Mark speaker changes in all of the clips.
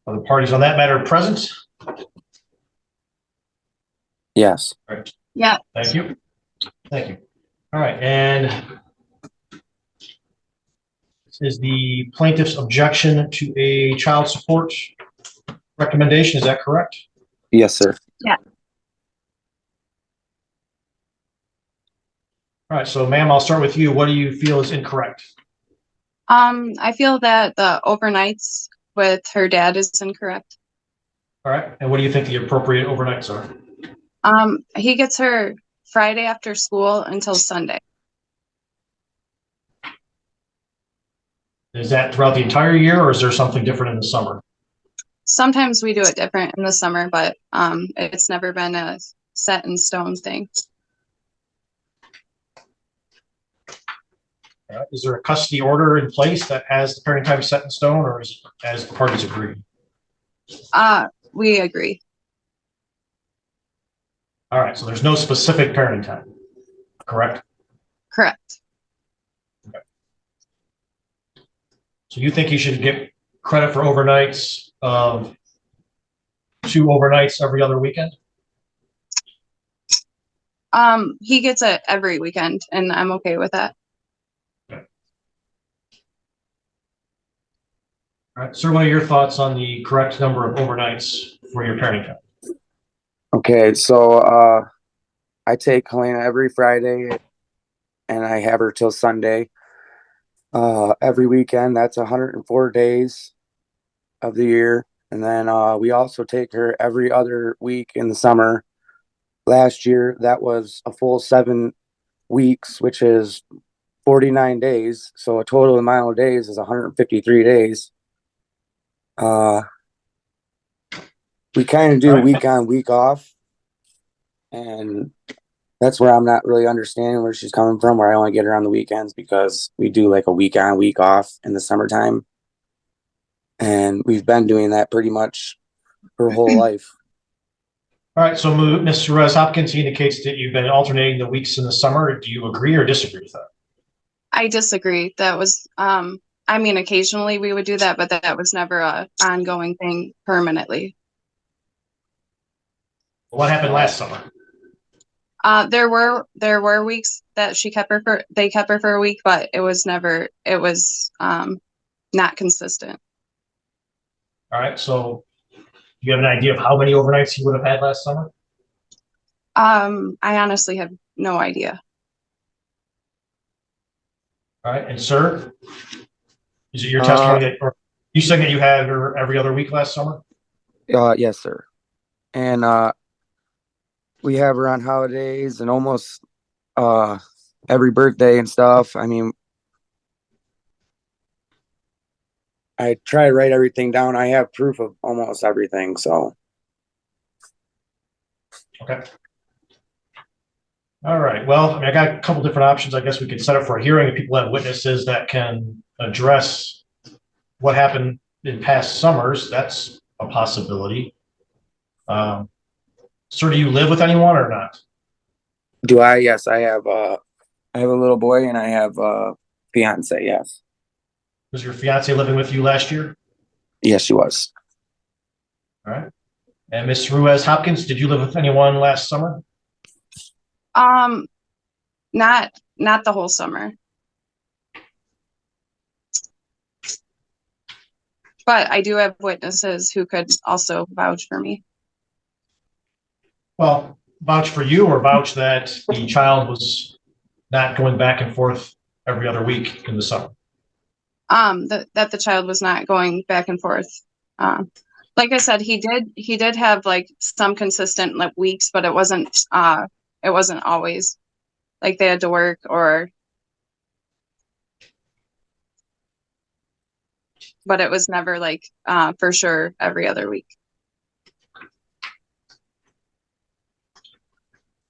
Speaker 1: Are the parties on that matter present?
Speaker 2: Yes.
Speaker 1: All right.
Speaker 3: Yeah.
Speaker 1: Thank you. Thank you. All right. And is the plaintiff's objection to a child support recommendation, is that correct?
Speaker 2: Yes, sir.
Speaker 3: Yeah.
Speaker 1: All right. So, ma'am, I'll start with you. What do you feel is incorrect?
Speaker 3: I feel that the overnights with her dad is incorrect.
Speaker 1: All right. And what do you think the appropriate overnights are?
Speaker 3: He gets her Friday after school until Sunday.
Speaker 1: Is that throughout the entire year, or is there something different in the summer?
Speaker 3: Sometimes we do it different in the summer, but it's never been a set in stone thing.
Speaker 1: Is there a custody order in place that has the parenting time set in stone, or is it as the parties agree?
Speaker 3: We agree.
Speaker 1: All right, so there's no specific parenting time, correct?
Speaker 3: Correct.
Speaker 1: Okay. So you think he should get credit for overnights of 2 overnights every other weekend?
Speaker 3: He gets it every weekend, and I'm okay with that.
Speaker 1: Okay. All right, sir, what are your thoughts on the correct number of overnights for your parenting time?
Speaker 2: Okay, so I take Helena every Friday and I have her till Sunday. Every weekend, that's 104 days of the year. And then we also take her every other week in the summer. Last year, that was a full 7 weeks, which is 49 days. So a total amount of days is 153 days. We kind of do week on, week off. And that's where I'm not really understanding where she's coming from, where I only get her on the weekends, because we do like a week on, week off in the summertime. And we've been doing that pretty much her whole life.
Speaker 1: All right, so Mr. Rez Hopkins indicates that you've been alternating the weeks in the summer. Do you agree or disagree with that?
Speaker 3: I disagree. That was, I mean, occasionally we would do that, but that was never a ongoing thing permanently.
Speaker 1: What happened last summer?
Speaker 3: There were weeks that they kept her for a week, but it was not consistent.
Speaker 1: All right, so do you have an idea of how many overnights you would have had last summer?
Speaker 3: I honestly have no idea.
Speaker 1: All right, and sir, is it your testimony that, or you saying that you had her every other week last summer?
Speaker 2: Yes, sir. And we have her on holidays and almost every birthday and stuff. I mean, I try to write everything down. I have proof of almost everything, so.
Speaker 1: Okay. All right, well, I mean, I got a couple different options. I guess we could set up for a hearing if people have witnesses that can address what happened in past summers. That's a possibility. Sir, do you live with anyone or not?
Speaker 2: Do I? Yes, I have a little boy and I have a fiance. Yes.
Speaker 1: Was your fiance living with you last year?
Speaker 2: Yes, she was.
Speaker 1: All right. And Miss Ruiz Hopkins, did you live with anyone last summer?
Speaker 3: Not the whole summer. But I do have witnesses who could also vouch for me.
Speaker 1: Well, vouch for you or vouch that the child was not going back and forth every other week in the summer?
Speaker 3: That the child was not going back and forth. Like I said, he did have like some consistent like weeks, but it wasn't always like they had to work but it was never like for sure every other week.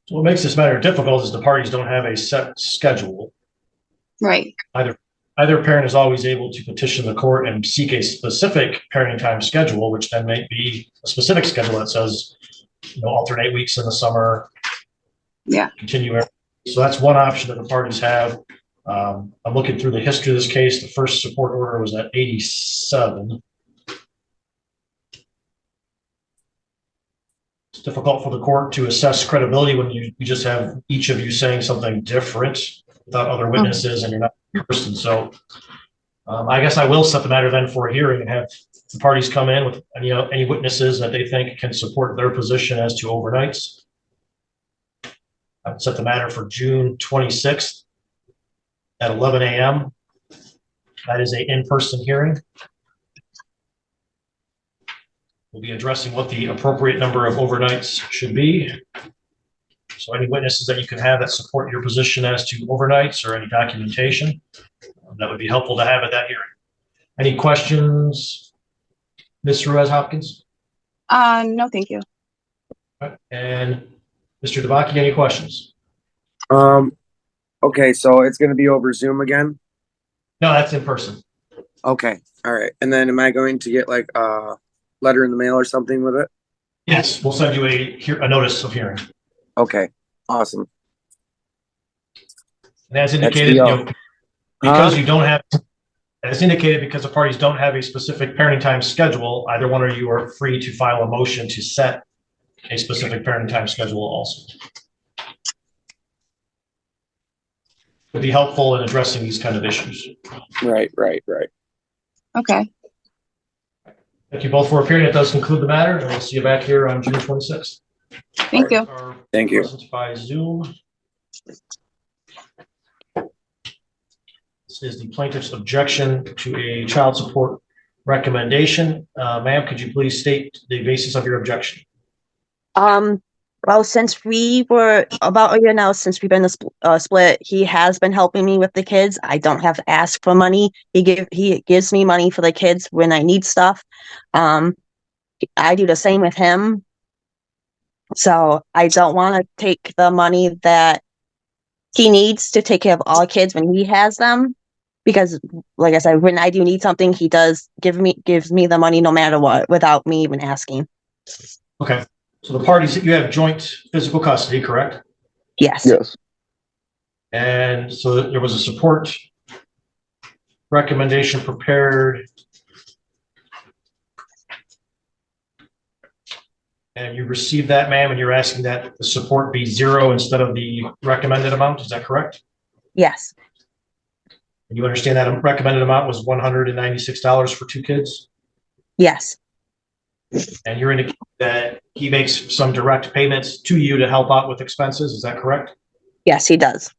Speaker 1: So what makes this matter difficult is the parties don't have a set schedule.
Speaker 3: Right.
Speaker 1: Either parent is always able to petition the court and seek a specific parenting time schedule, which then may be a specific schedule that says, alternate weeks in the summer.
Speaker 3: Yeah.
Speaker 1: Continue. So that's one option that the parties have. I'm looking through the history of this case. The first support order was at 87. It's difficult for the court to assess credibility when you just have each of you saying something different without other witnesses and you're not a person. So I guess I will set the matter then for a hearing and have the parties come in with any witnesses that they think can support their position as to overnights. I would set the matter for June 26th at 11 a.m. That is an in-person hearing. We'll be addressing what the appropriate number of overnights should be. So any witnesses that you can have that support your position as to overnights or any documentation, that would be helpful to have at that hearing. Any questions, Ms. Ruiz-Hopkins?
Speaker 3: No, thank you.
Speaker 1: Right. And Mr. Devaki, any questions?
Speaker 2: Okay, so it's gonna be over Zoom again?
Speaker 1: No, that's in person.
Speaker 2: Okay, all right. And then am I going to get like a letter in the mail or something with it?
Speaker 1: Yes, we'll send you a notice of hearing.
Speaker 2: Okay, awesome.
Speaker 1: And as indicated,
Speaker 2: That's
Speaker 1: as indicated, because the parties don't have a specific parenting time schedule, either one of you are free to file a motion to set a specific parenting time schedule also. Would be helpful in addressing these kind of issues.
Speaker 2: Right.
Speaker 3: Okay.
Speaker 1: Thank you both for appearing. It does conclude the matter, and we'll see you back here on June 26th.
Speaker 3: Thank you.
Speaker 2: Thank you.
Speaker 1: By Zoom. This is the plaintiff's objection to a child support recommendation. Ma'am, could you please state the basis of your objection?
Speaker 4: Well, since we were about a year now, since we've been split, he has been helping me with the kids. I don't have to ask for money. He gives me money for the kids when I need stuff. I do the same with him. So I don't want to take the money that he needs to take care of all kids when he has them. Because like I said, when I do need something, he does gives me the money no matter what, without me even asking.
Speaker 1: Okay. So the parties, you have joint physical custody, correct?
Speaker 4: Yes.
Speaker 2: Yes.
Speaker 1: And so there was a support recommendation prepared. And you received that, ma'am, and you're asking that the support be 0 instead of the recommended amount. Is that correct?
Speaker 4: Yes.
Speaker 1: And you understand that recommended amount was $196 for 2 kids?
Speaker 4: Yes.
Speaker 1: And you're indicating that he makes some direct payments to you to help out with expenses. Is that correct?
Speaker 4: Yes, he does.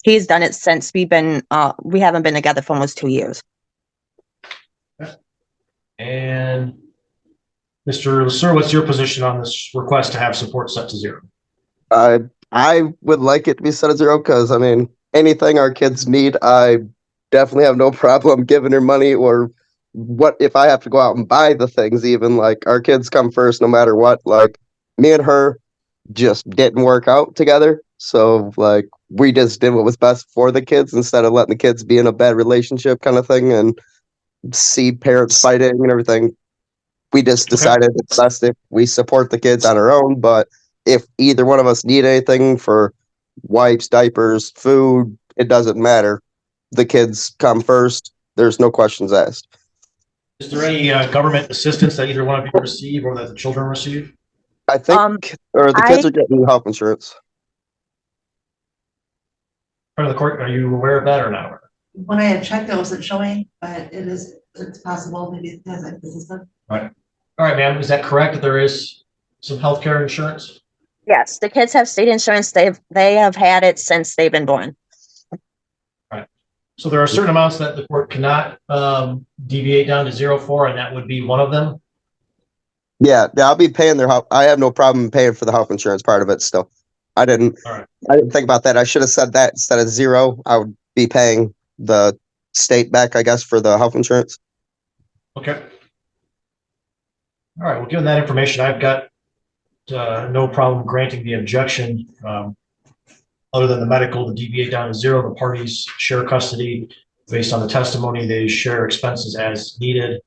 Speaker 4: He's done it since we haven't been together for almost 2 years.
Speaker 1: And Mr. LeSueur, what's your position on this request to have support set to 0?
Speaker 5: I would like it to be set at 0 because, I mean, anything our kids need, I definitely have no problem giving her money, or what if I have to go out and buy the things, even. Like, our kids come first no matter what. Like, me and her just didn't work out together. So, like, we just did what was best for the kids instead of letting the kids be in a bad relationship kind of thing and see parents fighting and everything. We just decided it's best if we support the kids on our own. But if either one of us need anything for wipes, diapers, food, it doesn't matter. The kids come first. There's no questions asked.
Speaker 1: Is there any government assistance that either one of you receive or that the children receive?
Speaker 5: I think, or the kids are getting health insurance.
Speaker 1: Front of the court, are you aware of that or not?
Speaker 6: When I had checked, it wasn't showing, but it's possible maybe it has like the system.
Speaker 1: Right. All right, ma'am. Is that correct that there is some healthcare insurance?
Speaker 4: Yes, the kids have state insurance. They have had it since they've been born.
Speaker 1: Right. So there are certain amounts that the court cannot deviate down to 0 for, and that would be one of them.
Speaker 5: Yeah, I'll be paying their health. I have no problem paying for the health insurance part of it still. I didn't think about that. I should have said that instead of 0. I would be paying the state back, I guess, for the health insurance.
Speaker 1: Okay. All right. Well, given that information, I've got no problem granting the objection. Other than the medical to deviate down to 0, the parties share custody based on the testimony. They share expenses as needed.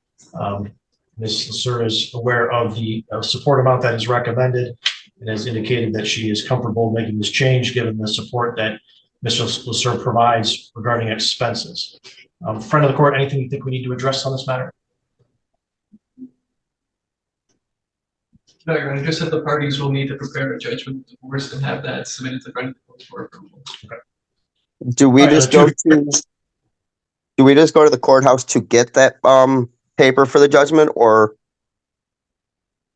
Speaker 1: Ms. LeSueur is aware of the support amount that is recommended and has indicated that she is comfortable making this change given the support that Mr. LeSueur provides regarding expenses. Friend of the court, anything you think we need to address on this matter?
Speaker 7: background, just that the parties will need to prepare a judgment of divorce and have that submitted to friend for approval.
Speaker 5: Do we
Speaker 1: All right,
Speaker 5: just
Speaker 1: the
Speaker 5: go
Speaker 1: two-
Speaker 5: to? Do we just go to the courthouse to get that paper for the judgment, or?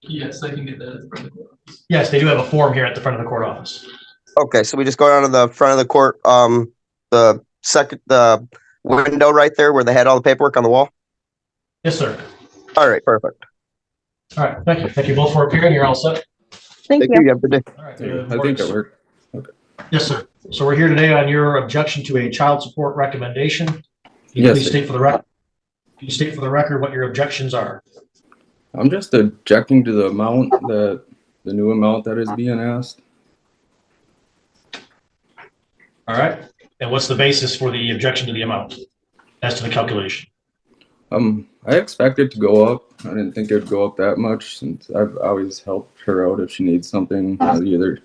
Speaker 7: Yes, I can get that at the front of the court.
Speaker 1: Yes, they do have a form here at the front of the court office.
Speaker 5: Okay, so we just go down to the front of the court, the window right there where they had all the paperwork on the wall.
Speaker 1: Yes, sir.
Speaker 5: All right, perfect.
Speaker 1: All right, thank you. Thank you both for appearing. You're all set.
Speaker 4: Thank you.
Speaker 5: You have a good day.
Speaker 1: All right.
Speaker 8: I think that worked.
Speaker 1: Yes, sir. So we're here today on your objection to a child support recommendation. Can you
Speaker 8: Yes,
Speaker 1: please
Speaker 8: sir.
Speaker 1: state for the record? Can you state for the record what your objections are?
Speaker 8: I'm just objecting to the amount that the new amount that is being asked.
Speaker 1: All right. And what's the basis for the objection to the amount as to the calculation?
Speaker 8: I expect it to go up. I didn't think it would go up that much since I've always helped her out if she needs something. I'll either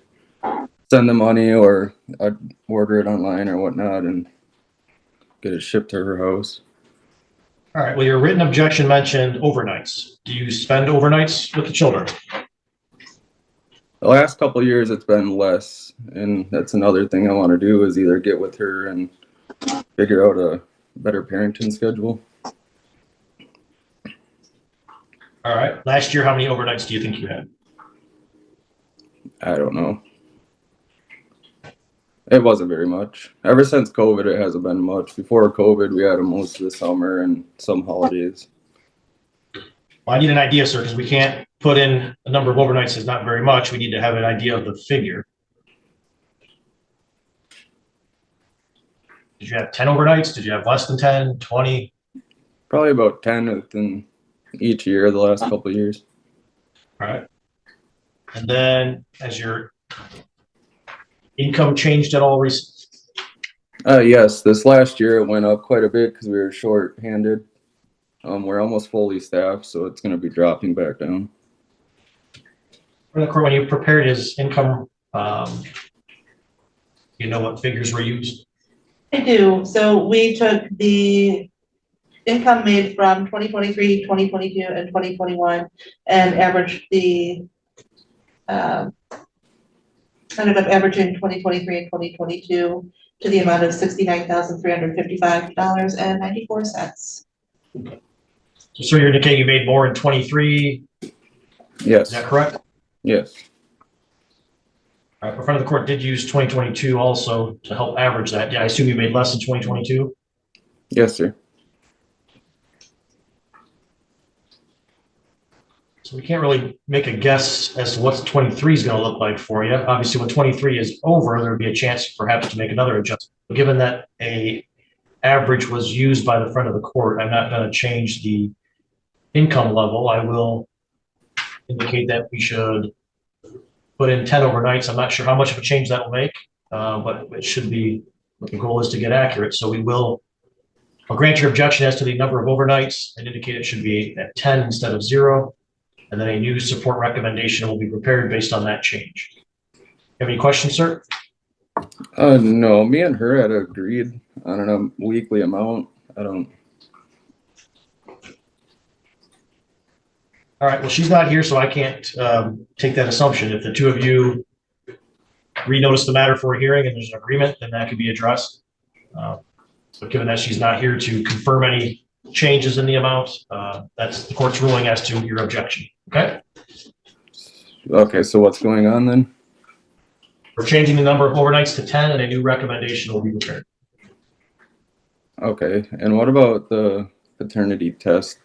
Speaker 8: send the money or I'd order it online or whatnot and get it shipped to her house.
Speaker 1: All right. Well, your written objection mentioned overnights. Do you spend overnights with the children?
Speaker 8: The last couple of years it's been less, and that's another thing I want to do is either get with her and figure out a better parenting schedule.
Speaker 1: All right. Last year, how many overnights do you think you had?
Speaker 8: I don't know. It wasn't very much. Ever since COVID, it hasn't been much. Before COVID, we had them most of the summer and some holidays.
Speaker 1: Well, I need an idea, sir, because we can't put in a number of overnights is not very much. We need to have an idea of the figure. Did you have 10 overnights? Did you have less than 10, 20?
Speaker 8: Probably about 10 within each year, the last couple of years.
Speaker 1: All right. And then has your income changed at all recently?
Speaker 8: Yes, this last year it went up quite a bit because we were short-handed. We're almost fully staffed, so it's going to be dropping back down.
Speaker 1: When you prepared his income, you know what figures were used?
Speaker 6: I do. So we took the income made from 2023, 2022, and 2021 and averaged the, ended up averaging 2023 and 2022 to the amount of $69,355.94.
Speaker 1: So, sir, you're indicating you made more in 23.
Speaker 8: Yes.
Speaker 1: Is that correct?
Speaker 8: Yes.
Speaker 1: All right. The front of the court did use 2022 also to help average that. Yeah, I assume you made less in 2022.
Speaker 8: Yes, sir.
Speaker 1: So we can't really make a guess as to what 23 is going to look like for you. Obviously, when 23 is over, there would be a chance perhaps to make another adjustment. But given that a average was used by the front of the court, I'm not going to change the income level. I will indicate that we should put in 10 overnights. I'm not sure how much of a change that will make, but it should be, what the goal is to get accurate. So I'll grant your objection as to the number of overnights and indicate it should be at 10 instead of 0. And then a new support recommendation will be prepared based on that change. You have any questions, sir?
Speaker 8: No, me and her had agreed on a weekly amount.
Speaker 1: All right, well, she's not here, so I can't take that assumption. If the two of you renotice the matter for a hearing and there's an agreement, then that could be addressed. But given that she's not here to confirm any changes in the amount, that's the court's ruling as to your objection. Okay?
Speaker 8: Okay, so what's going on then?
Speaker 1: We're changing the number of overnights to 10 and a new recommendation will be prepared.
Speaker 8: Okay, and what about the paternity test?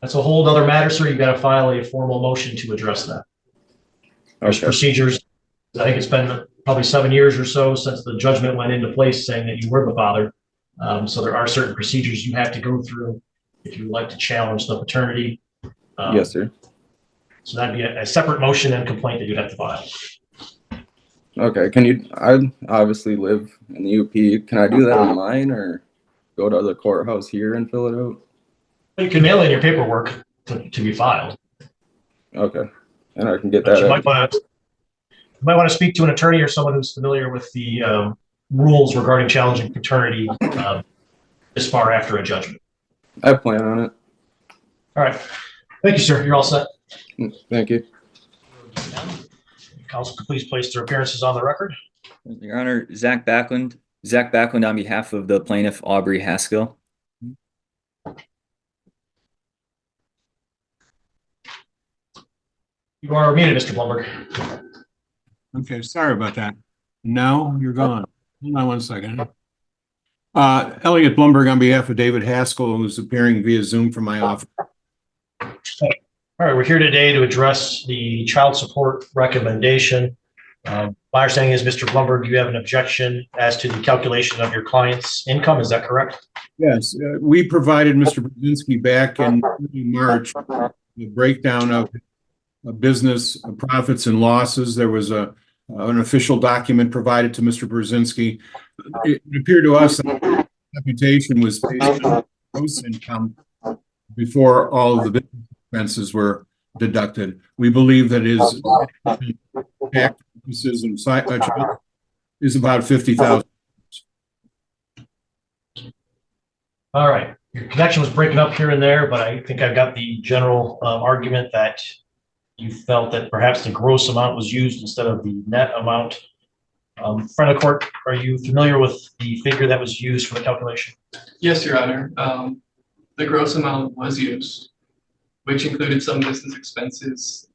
Speaker 1: That's a whole other matter, sir. You've got to file a formal motion to address that. There's
Speaker 8: Okay.
Speaker 1: procedures. I think it's been probably 7 years or so since the judgment went into place saying that you were the father. So there are certain procedures you have to go through if you'd like to challenge the paternity.
Speaker 8: Yes, sir.
Speaker 1: So that'd be a separate motion and complaint that you'd have to file.
Speaker 8: Okay, I obviously live in the UP. Can I do that online or go to the courthouse here and fill it out?
Speaker 1: You can mail in your paperwork to be filed.
Speaker 8: Okay, and I can get
Speaker 1: But
Speaker 8: that.
Speaker 1: you might want to speak to an attorney or someone who's familiar with the rules regarding challenging paternity this far after a judgment.
Speaker 8: I plan on it.
Speaker 1: All right. Thank you, sir. You're all set.
Speaker 8: Thank you.
Speaker 1: Council, could please place their appearances on the record.
Speaker 9: Your Honor, Zach Backlund on behalf of the plaintiff Aubrey Haskell.
Speaker 1: You are muted, Mr. Blumberg.
Speaker 10: Okay, sorry about that. Now you're gone. Hold on one second. Elliot Blumberg on behalf of David Haskell, who's appearing via Zoom from my office.
Speaker 1: All right, we're here today to address the child support recommendation. My understanding is, Mr. Blumberg, you have an objection as to the calculation of your client's income. Is that correct?
Speaker 10: Yes, we provided Mr. Brzezinski back in March the breakdown of business profits and losses. There was an official document provided to Mr. Brzezinski. It appeared to us that the computation was based on gross income before all of the business expenses were deducted. We believe that his tax purposes and is about $50,000.
Speaker 1: All right, your connection was breaking up here and there, but I think I've got the general argument that you felt that perhaps the gross amount was used instead of the net amount. Friend of court, are you familiar with the figure that was used for the calculation?
Speaker 7: Yes, Your Honor. The gross amount was used, which included some business expenses.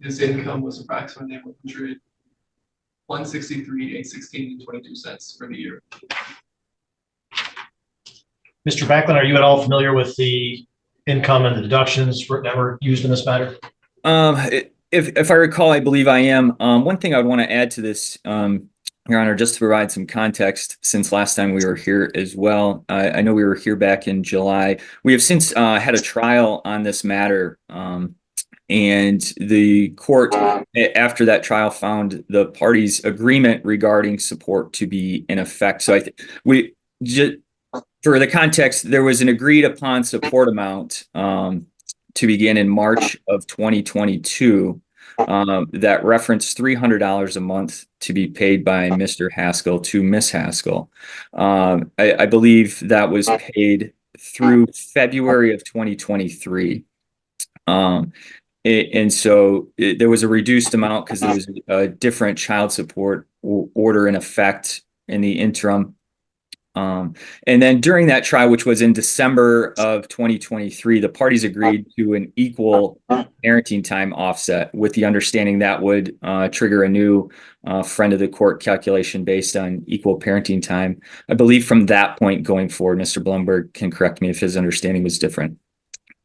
Speaker 7: His income was approximately $163,816.22 for the year.
Speaker 1: Mr. Backlund, are you at all familiar with the income and the deductions that were used in this matter?
Speaker 9: If I recall, I believe I am. One thing I would want to add to this, Your Honor, just to provide some context, since last time we were here as well. I know we were here back in July. We have since had a trial on this matter, and the court, after that trial, found the parties' agreement regarding support to be in effect. So for the context, there was an agreed upon support amount to begin in March of 2022 that referenced $300 a month to be paid by Mr. Haskell to Miss Haskell. I believe that was paid through February of 2023. And so there was a reduced amount because there was a different child support order in effect in the interim. And then during that trial, which was in December of 2023, the parties agreed to an equal parenting time offset with the understanding that would trigger a new friend of the court calculation based on equal parenting time. I believe from that point going forward, Mr. Blumberg can correct me if his understanding was different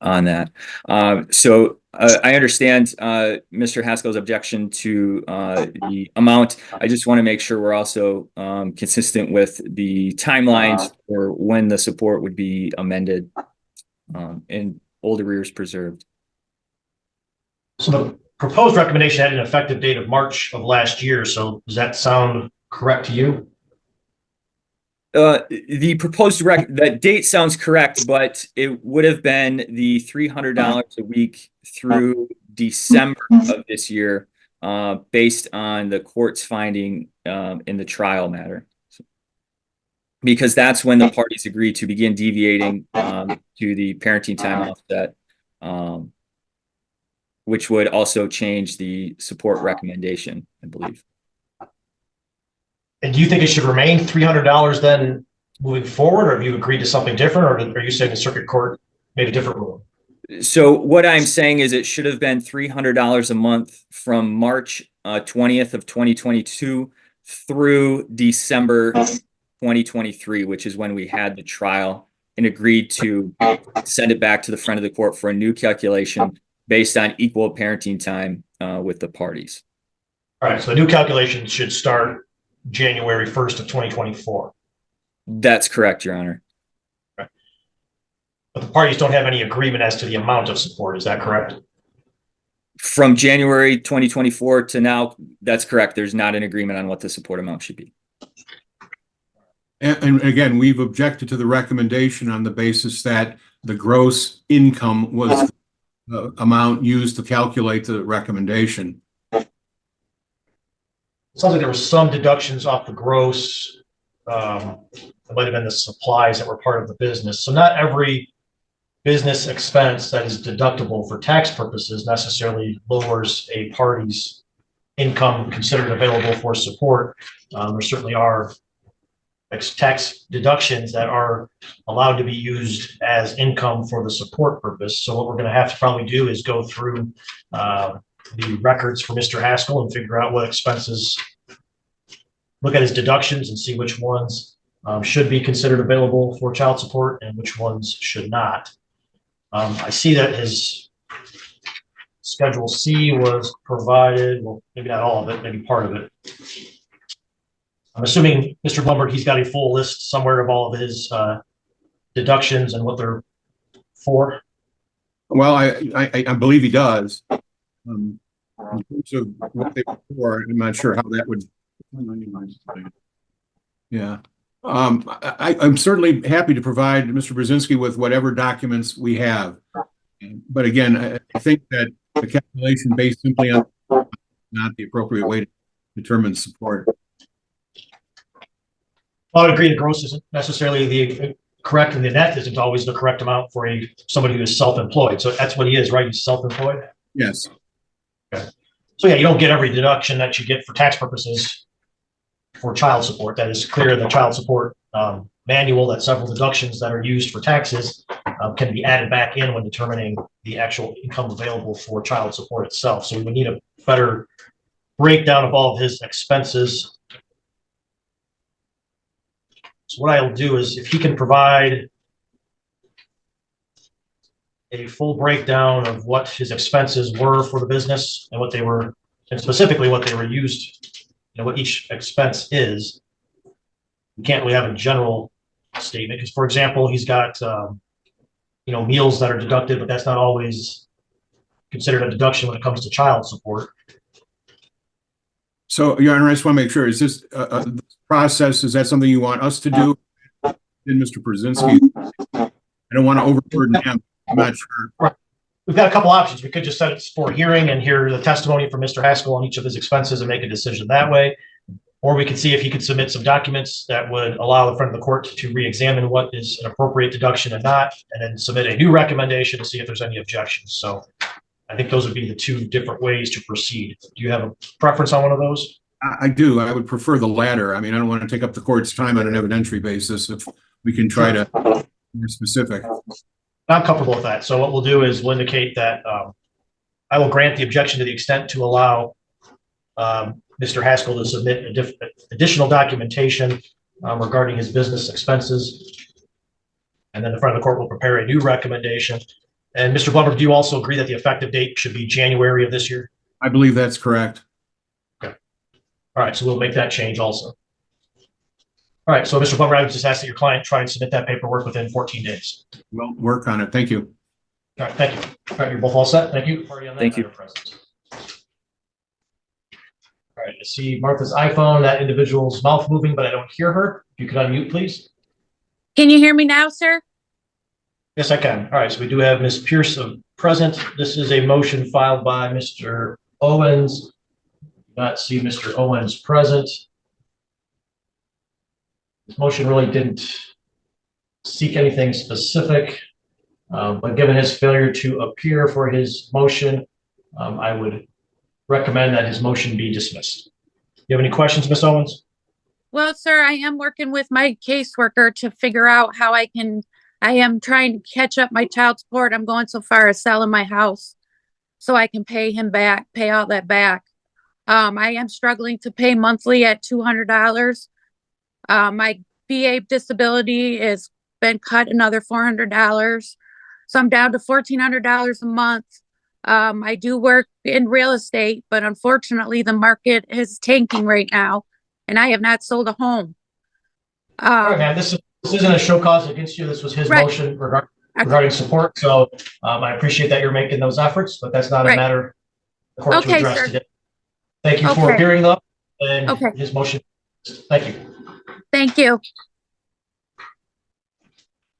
Speaker 9: on that. So I understand Mr. Haskell's objection to the amount. I just want to make sure we're also consistent with the timelines for when the support would be amended and old arrears preserved.
Speaker 1: So the proposed recommendation had an effective date of March of last year. So does that sound correct to you?
Speaker 9: The proposed that date sounds correct, but it would have been the $300 a week through December of this year, based on the court's finding in the trial matter, because that's when the parties agreed to begin deviating to the parenting time offset, which would also change the support recommendation, I believe.
Speaker 1: And do you think it should remain $300 then moving forward, or have you agreed to something different, or are you saying the circuit court made a different ruling?
Speaker 9: So what I'm saying is it should have been $300 a month from March 20th of 2022 through December 2023, which is when we had the trial and agreed to send it back to the front of the court for a new calculation based on equal parenting time with the parties.
Speaker 1: All right, so the new calculation should start January 1st of 2024.
Speaker 9: That's correct, Your Honor.
Speaker 1: Right. But the parties don't have any agreement as to the amount of support. Is that correct?
Speaker 9: From January 2024 to now, that's correct. There's not an agreement on what the support amount should be.
Speaker 10: And again, we've objected to the recommendation on the basis that the gross income was the amount used to calculate the recommendation.
Speaker 1: It sounds like there were some deductions off the gross. It might have been the supplies that were part of the business. So not every business expense that is deductible for tax purposes necessarily lowers a party's income considered available for support. There certainly are tax deductions that are allowed to be used as income for the support purpose. So what we're going to have to probably do is go through the records for Mr. Haskell and figure out what expenses, look at his deductions and see which ones should be considered available for child support and which ones should not. I see that his Schedule C was provided, well, maybe not all of it, maybe part of it. I'm assuming, Mr. Blumberg, he's got a full list somewhere of all of his deductions and what they're for.
Speaker 10: Well, I believe he does. In terms of what they were for, I'm not sure how that would. Yeah. I'm certainly happy to provide Mr. Brzezinski with whatever documents we have. But again, I think that the calculation based simply on not the appropriate way to determine support.
Speaker 1: I would agree the gross isn't necessarily the correct and the net isn't always the correct amount for somebody who is self-employed. So that's what he is, right? He's self-employed?
Speaker 10: Yes.
Speaker 1: Okay. So yeah, you don't get every deduction that you get for tax purposes for child support. That is clear in the child support manual that several deductions that are used for taxes can be added back in when determining the actual income available for child support itself. So we would need a better breakdown of all of his expenses. So what I'll do is if he can provide a full breakdown of what his expenses were for the business and what they were, and specifically what they were used, what each expense is. We can't really have a general statement because, for example, he's got, meals that are deducted, but that's not always considered a deduction when it comes to child support.
Speaker 10: So, Your Honor, I just want to make sure, is this process, is that something you want us to do? In Mr. Brzezinski, I don't want to overburden him. I'm not sure.
Speaker 1: We've got a couple options. We could just set it for hearing and hear the testimony from Mr. Haskell on each of his expenses and make a decision that way. Or we could see if he could submit some documents that would allow the front of the court to re-examine what is an appropriate deduction and not, and then submit a new recommendation to see if there's any objections. So I think those would be the two different ways to proceed. Do you have a preference on one of those?
Speaker 10: I do. I would prefer the latter. I mean, I don't want to take up the court's time on an evidentiary basis if we can try to be more specific.
Speaker 1: I'm comfortable with that. So what we'll do is we'll indicate that I will grant the objection to the extent to allow Mr. Haskell to submit additional documentation regarding his business expenses. And then the front of the court will prepare a new recommendation. And Mr. Blumberg, do you also agree that the effective date should be January of this year?
Speaker 10: I believe that's correct.
Speaker 1: Okay. All right. So we'll make that change also. All right. So Mr. Blumberg, I would just ask that your client try and submit that paperwork within 14 days.
Speaker 10: We'll work on it. Thank you.
Speaker 1: All right. Thank you. All right. You're both all set. Thank you.
Speaker 9: Thank you.
Speaker 1: All right, I see Martha's iPhone, that individual's mouth moving, but I don't hear her. If you could unmute, please.
Speaker 11: Can you hear me now, sir?
Speaker 1: Yes, I can. All right, so we do have Ms. Pierce present. This is a motion filed by Mr. Owens. Do not see Mr. Owens present. This motion really didn't seek anything specific, but given his failure to appear for his motion, I would recommend that his motion be dismissed. Do you have any questions, Ms. Owens?
Speaker 11: Well, sir, I am working with my caseworker to figure out how I am trying to catch up my child support. I'm going so far as selling my house so I can pay him back, pay all that back. I am struggling to pay monthly at $200. My VA disability has been cut another $400. So I'm down to $1,400 a month. I do work in real estate, but unfortunately the market is tanking right now and I have not sold a home.
Speaker 1: All right, man, this isn't a show cause against you. This was his motion regarding support. So I appreciate that you're making those efforts, but that's not a matter the court to address today. Thank you for appearing though. And his motion. Thank you.
Speaker 11: Thank you.
Speaker 1: All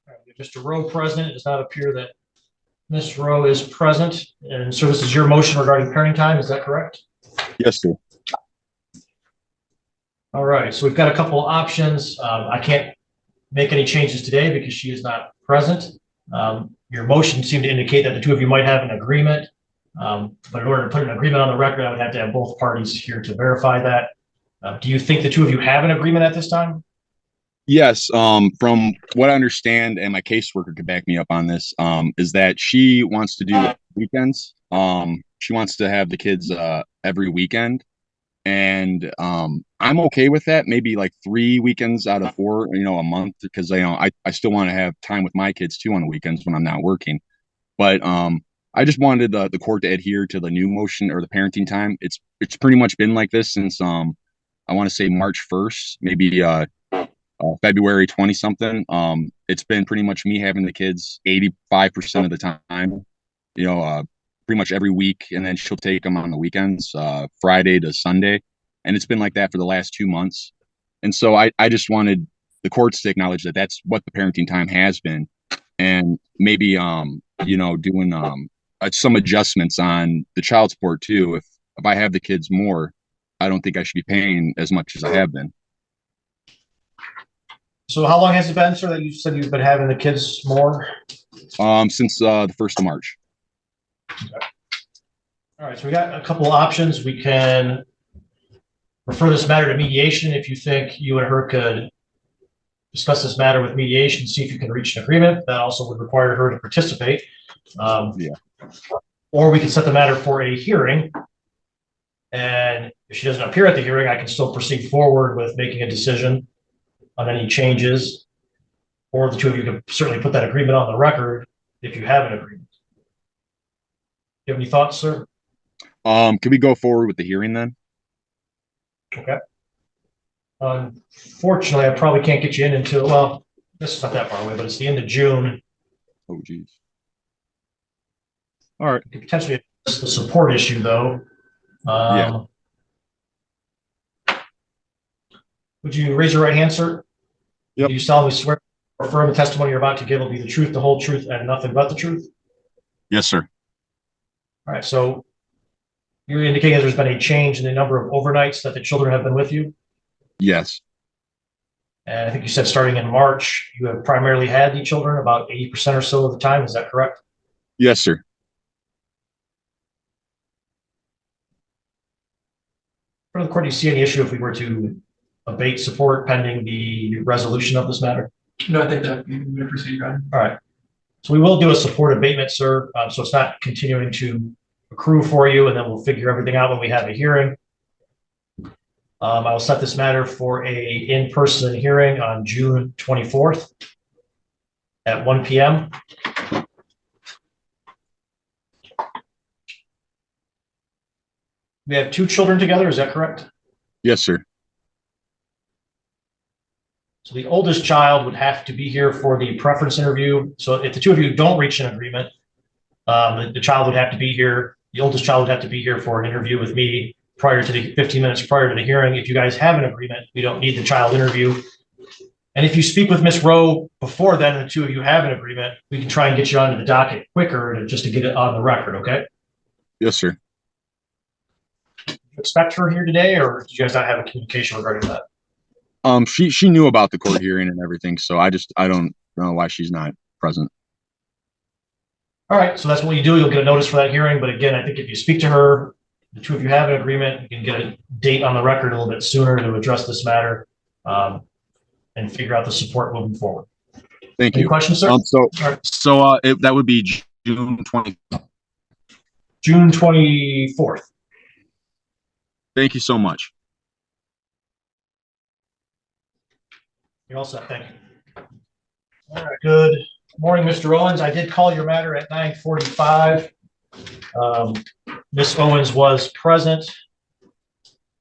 Speaker 1: right, Mr. Rowe present. It does not appear that Ms. Rowe is present, and so this is your motion regarding parenting time, is that correct?
Speaker 12: Yes, sir.
Speaker 1: All right, so we've got a couple I can't make any changes today because she is not present. your motion seemed to indicate that the two of you might have an agreement. But in order to put an agreement on the record, I would have to have both parties here to verify that. Do you think the two of you have an agreement at this time?
Speaker 12: Yes, from what I understand, and my caseworker could back me up on this, is that she wants to do weekends. She wants to have the kids every weekend. And I'm okay with that. Maybe like 3 weekends out of 4, a month, because I still want to have time with my kids too on the weekends when I'm not working. But I just wanted the court to adhere to the new motion or the parenting time. It's pretty much been like this since I want to say March 1st, maybe February 20 something. It's been pretty much me having the kids 85% of the time, pretty much every week, and then she'll take them on the weekends, Friday to Sunday, and it's been like that for the last 2 months. And so I just wanted the courts to acknowledge that that's what the parenting time has been, and maybe doing some adjustments on the child support too. If I have the kids more, I don't think I should be paying as much as I have been.
Speaker 1: So how long has it been, sir, that you said you've been having the kids more?
Speaker 12: Since the 1st of March.
Speaker 1: Okay. All right, so we got a couple of options. We can refer this matter to mediation if you think you and her could discuss this matter with mediation, see if you can reach an agreement. That also would require her to participate. Or we can set the matter for a hearing. And if she doesn't appear at the hearing, I can still proceed forward with making a decision on any changes. Or the two of you can certainly put that agreement on the record if you have an agreement. Do you have any thoughts, sir?
Speaker 12: Can we go forward with the hearing then?
Speaker 1: Okay. Unfortunately, I probably can't get you in until, well, this is not that far away, but it's the end of June.
Speaker 12: Oh, geez. All right.
Speaker 1: Potentially it's the support issue, though.
Speaker 12: Yeah.
Speaker 1: Would you raise your right hand, sir?
Speaker 12: Yep.
Speaker 1: Do you solemnly swear or affirm the testimony you're about to give will be the truth, the whole truth, and nothing but the truth?
Speaker 12: Yes, sir.
Speaker 1: All right, so you're indicating that there's been a change in the number of overnights that the children have been with you?
Speaker 12: Yes.
Speaker 1: And I think you said starting in March, you have primarily had the children about 80% or so of the time. Is that correct?
Speaker 12: Yes, sir.
Speaker 1: For the court, do you see any issue if we were to abate support pending the resolution of this matter?
Speaker 7: No, I think that we would proceed, right?
Speaker 1: All right. So we will do a support abatement, sir. So it's not continuing to accrue for you, and then we'll figure everything out when we have a hearing. I will set this matter for a in-person hearing on June 24th at 1 p.m. We have 2 children together, is that correct?
Speaker 12: Yes, sir.
Speaker 1: So the oldest child would have to be here for the preference interview. So if the two of you don't reach an agreement, the child would have to be here. The oldest child would have to be here for an interview with me prior to the 15 minutes prior to the hearing. If you guys have an agreement, we don't need the child interview. And if you speak with Ms. Rowe before then, and the two of you have an agreement, we can try and get you onto the docket quicker just to get it on the record, okay?
Speaker 12: Yes, sir.
Speaker 1: Do you expect her here today, or do you guys not have a communication regarding that?
Speaker 12: She knew about the court hearing and everything, so I don't know why she's not present.
Speaker 1: All right, so that's what you do. You'll get a notice for that hearing. But again, I think if you speak to her, the two of you have an agreement, you can get a date on the record a little bit sooner to address this matter and figure out the support moving forward.
Speaker 12: Thank
Speaker 1: Any
Speaker 12: you.
Speaker 1: questions, sir?
Speaker 12: That would be June 20th.
Speaker 1: June 24th.
Speaker 12: Thank you so much.
Speaker 1: You're all set. Thank you. All right. Good morning, Mr. Owens. I did call your matter at 9:45. Ms. Owens was present.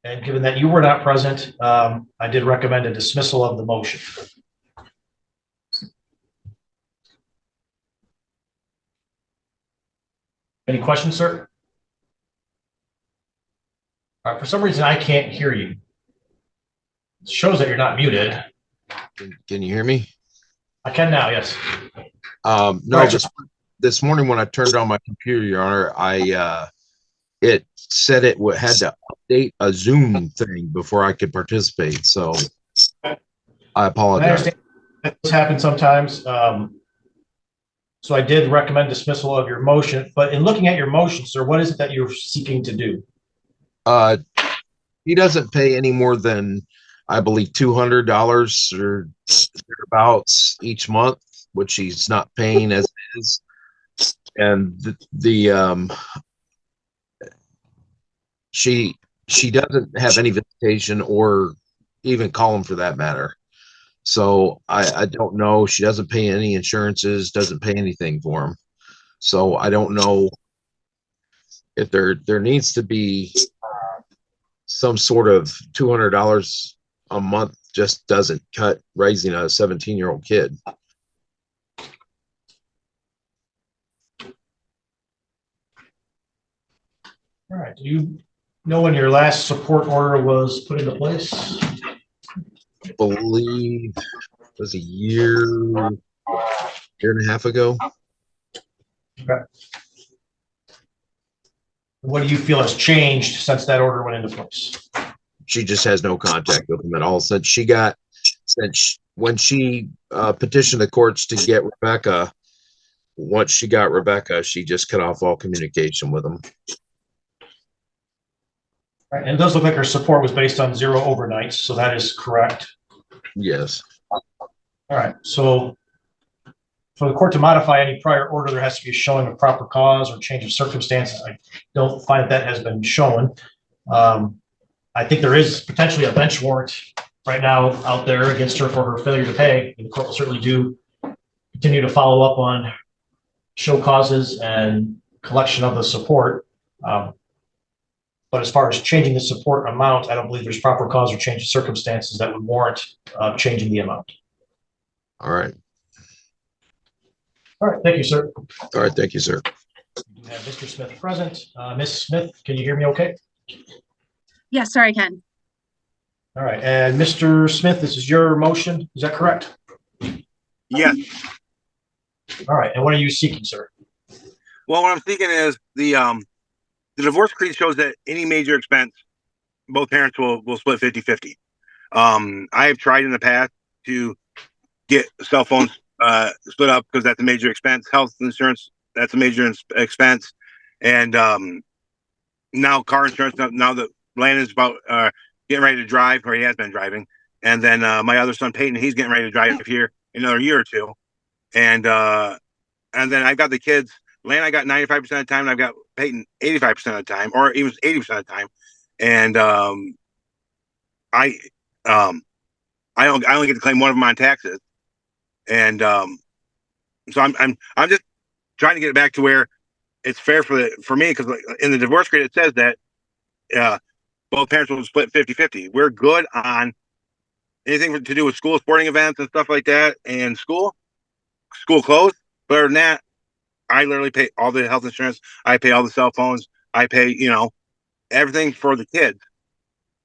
Speaker 1: And given that you were not present, I did recommend a dismissal of the motion. Any questions, sir? All right, for some reason, I can't hear you. It shows that you're not muted.
Speaker 13: Can you hear me?
Speaker 1: I can now, yes.
Speaker 13: No, just this morning when I turned on my computer, Your Honor, it said it had to update a Zoom thing before I could participate. So I apologize.
Speaker 1: I understand this happens sometimes. So I did recommend dismissal of your motion, but in looking at your motion, sir, what is it that you're seeking to do?
Speaker 13: He doesn't pay any more than, I believe, $200 or thereabouts each month, which he's not paying as is. And she doesn't have any visitation or even call him for that matter. So I don't know. She doesn't pay any insurances, doesn't pay anything for him. So I don't know if there needs to be some sort of $200 a month just doesn't cut raising a 17-year-old kid.
Speaker 1: All right. Do you know when your last support order was put into place?
Speaker 13: I believe it was a year and a half ago.
Speaker 1: Okay. What do you feel has changed since that order went into place?
Speaker 13: She just has no contact with him at all when she petitioned the courts to get Rebecca. Once she got Rebecca, she just cut off all communication with him.
Speaker 1: Right, and it does look like her support was based on 0 overnights, so that is correct.
Speaker 13: Yes.
Speaker 1: All right, so for the court to modify any prior order, there has to be a showing of proper cause or change of circumstances. I don't find that has been shown. I think there is potentially a bench warrant right now out there against her for her failure to pay. And the court will certainly do continue to follow up on show causes and collection of the support. But as far as changing the support amount, I don't believe there's proper cause or change of circumstances that would warrant changing the amount.
Speaker 13: All right.
Speaker 1: All right. Thank you, sir.
Speaker 13: All right. Thank you, sir.
Speaker 1: We have Mr. Smith present. Ms. Smith, can you hear me okay?
Speaker 11: Yes, sir, I can.
Speaker 1: All right. And Mr. Smith, this is your motion. Is that correct?
Speaker 14: Yes.
Speaker 1: All right. And what are you seeking, sir?
Speaker 14: Well, what I'm thinking is the divorce decree shows that any major expense, both parents will split 50-50. I have tried in the past to get cell phones split up because that's a major expense. Health insurance, that's a major expense. And now car insurance, now that Landon's about getting ready to drive, or he has been driving. And then my other son, Peyton, he's getting ready to drive here in another year or two. And then I got the kids. Landon, I got 95% of the time, and I've got Peyton 85% of the time, or even 80% of the time. And I only get to claim one of them on taxes. And so I'm just trying to get it back to where it's fair for me, because in the divorce decree it says that both parents will split 50-50. We're good on anything to do with school sporting events and stuff like that, and school clothes. But other than that, I literally pay all the health insurance. I pay all the cell phones. I pay, everything for the kids.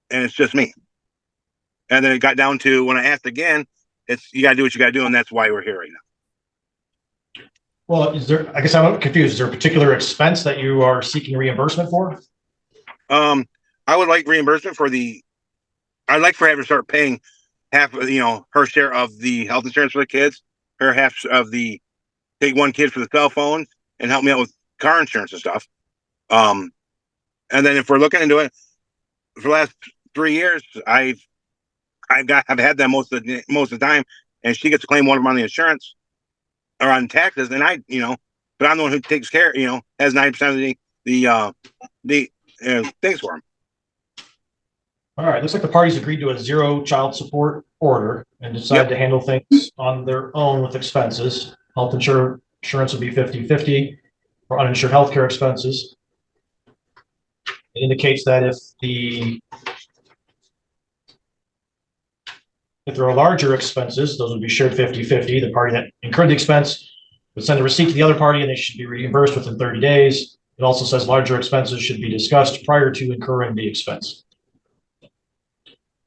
Speaker 14: And it's just me. And then it got down to, when I asked again, it's, you got to do what you got to do. And that's why we're here right now.
Speaker 1: Well, I guess I'm confused. Is there a particular expense that you are seeking reimbursement for?
Speaker 14: I would like reimbursement I'd like for her to start paying half of, her share of the health insurance for the kids, her half of take one kid for the cell phones, and help me out with car insurance and stuff. And then if we're looking into it, for the last 3 years, I've had them most of the time, and she gets to claim one of them on the insurance or on taxes, and but I'm the one who takes care, has 90% of the things for him.
Speaker 1: All right. Looks like the parties agreed to a 0 child support order and decided to handle things on their own with expenses. Health insurance would be 50-50 for uninsured healthcare expenses. It indicates that if there are larger expenses, those would be shared 50-50. The party that incurred the expense would send a receipt to the other party, and they should be reimbursed within 30 days. It also says larger expenses should be discussed prior to incurring the expense.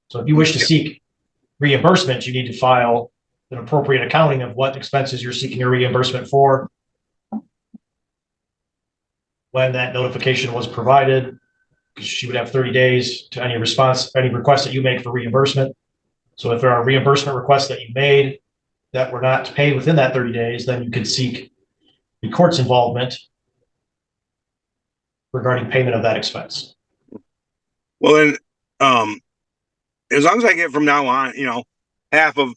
Speaker 1: So if you wish to seek reimbursement, you need to file an appropriate accounting of what expenses you're seeking a reimbursement for, when that notification was provided, because she would have 30 days to any request that you make for reimbursement. So if there are reimbursement requests that you made that were not paid within that 30 days, then you could seek the court's involvement regarding payment of that expense.
Speaker 14: Well, then, as long as I get from now on, half of,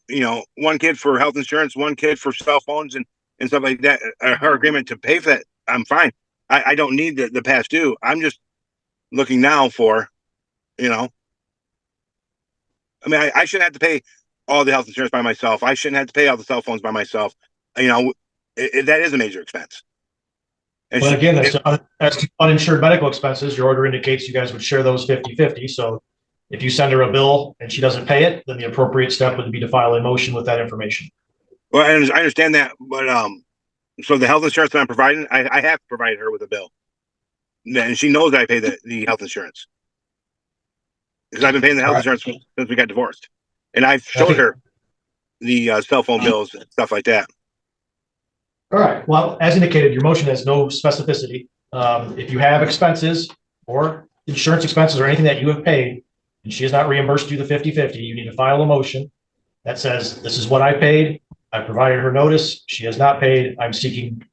Speaker 14: one kid for health insurance, one kid for cell phones and stuff like that, her agreement to pay for that, I'm fine. I don't need the past due. I'm just looking now for, I mean, I shouldn't have to pay all the health insurance by myself. I shouldn't have to pay all the cell phones by myself. That is a major expense. And
Speaker 1: But again, as to uninsured medical expenses, your order indicates you guys would share those 50-50. So if you send her a bill and she doesn't pay it, then the appropriate step would be to file a motion with that information.
Speaker 14: Well, I understand that, but so the health insurance that I'm providing, I have provided her with a bill, and she knows that I pay the health insurance because I've been paying the health insurance since we got divorced, and I've showed her the cell phone bills and stuff like that.
Speaker 1: All right. Well, as indicated, your motion has no specificity. If you have expenses or insurance expenses or anything that you have paid, and she has not reimbursed you the 50-50, you need to file a motion that says, this is what I paid. I provided her notice. She has not paid. I'm seeking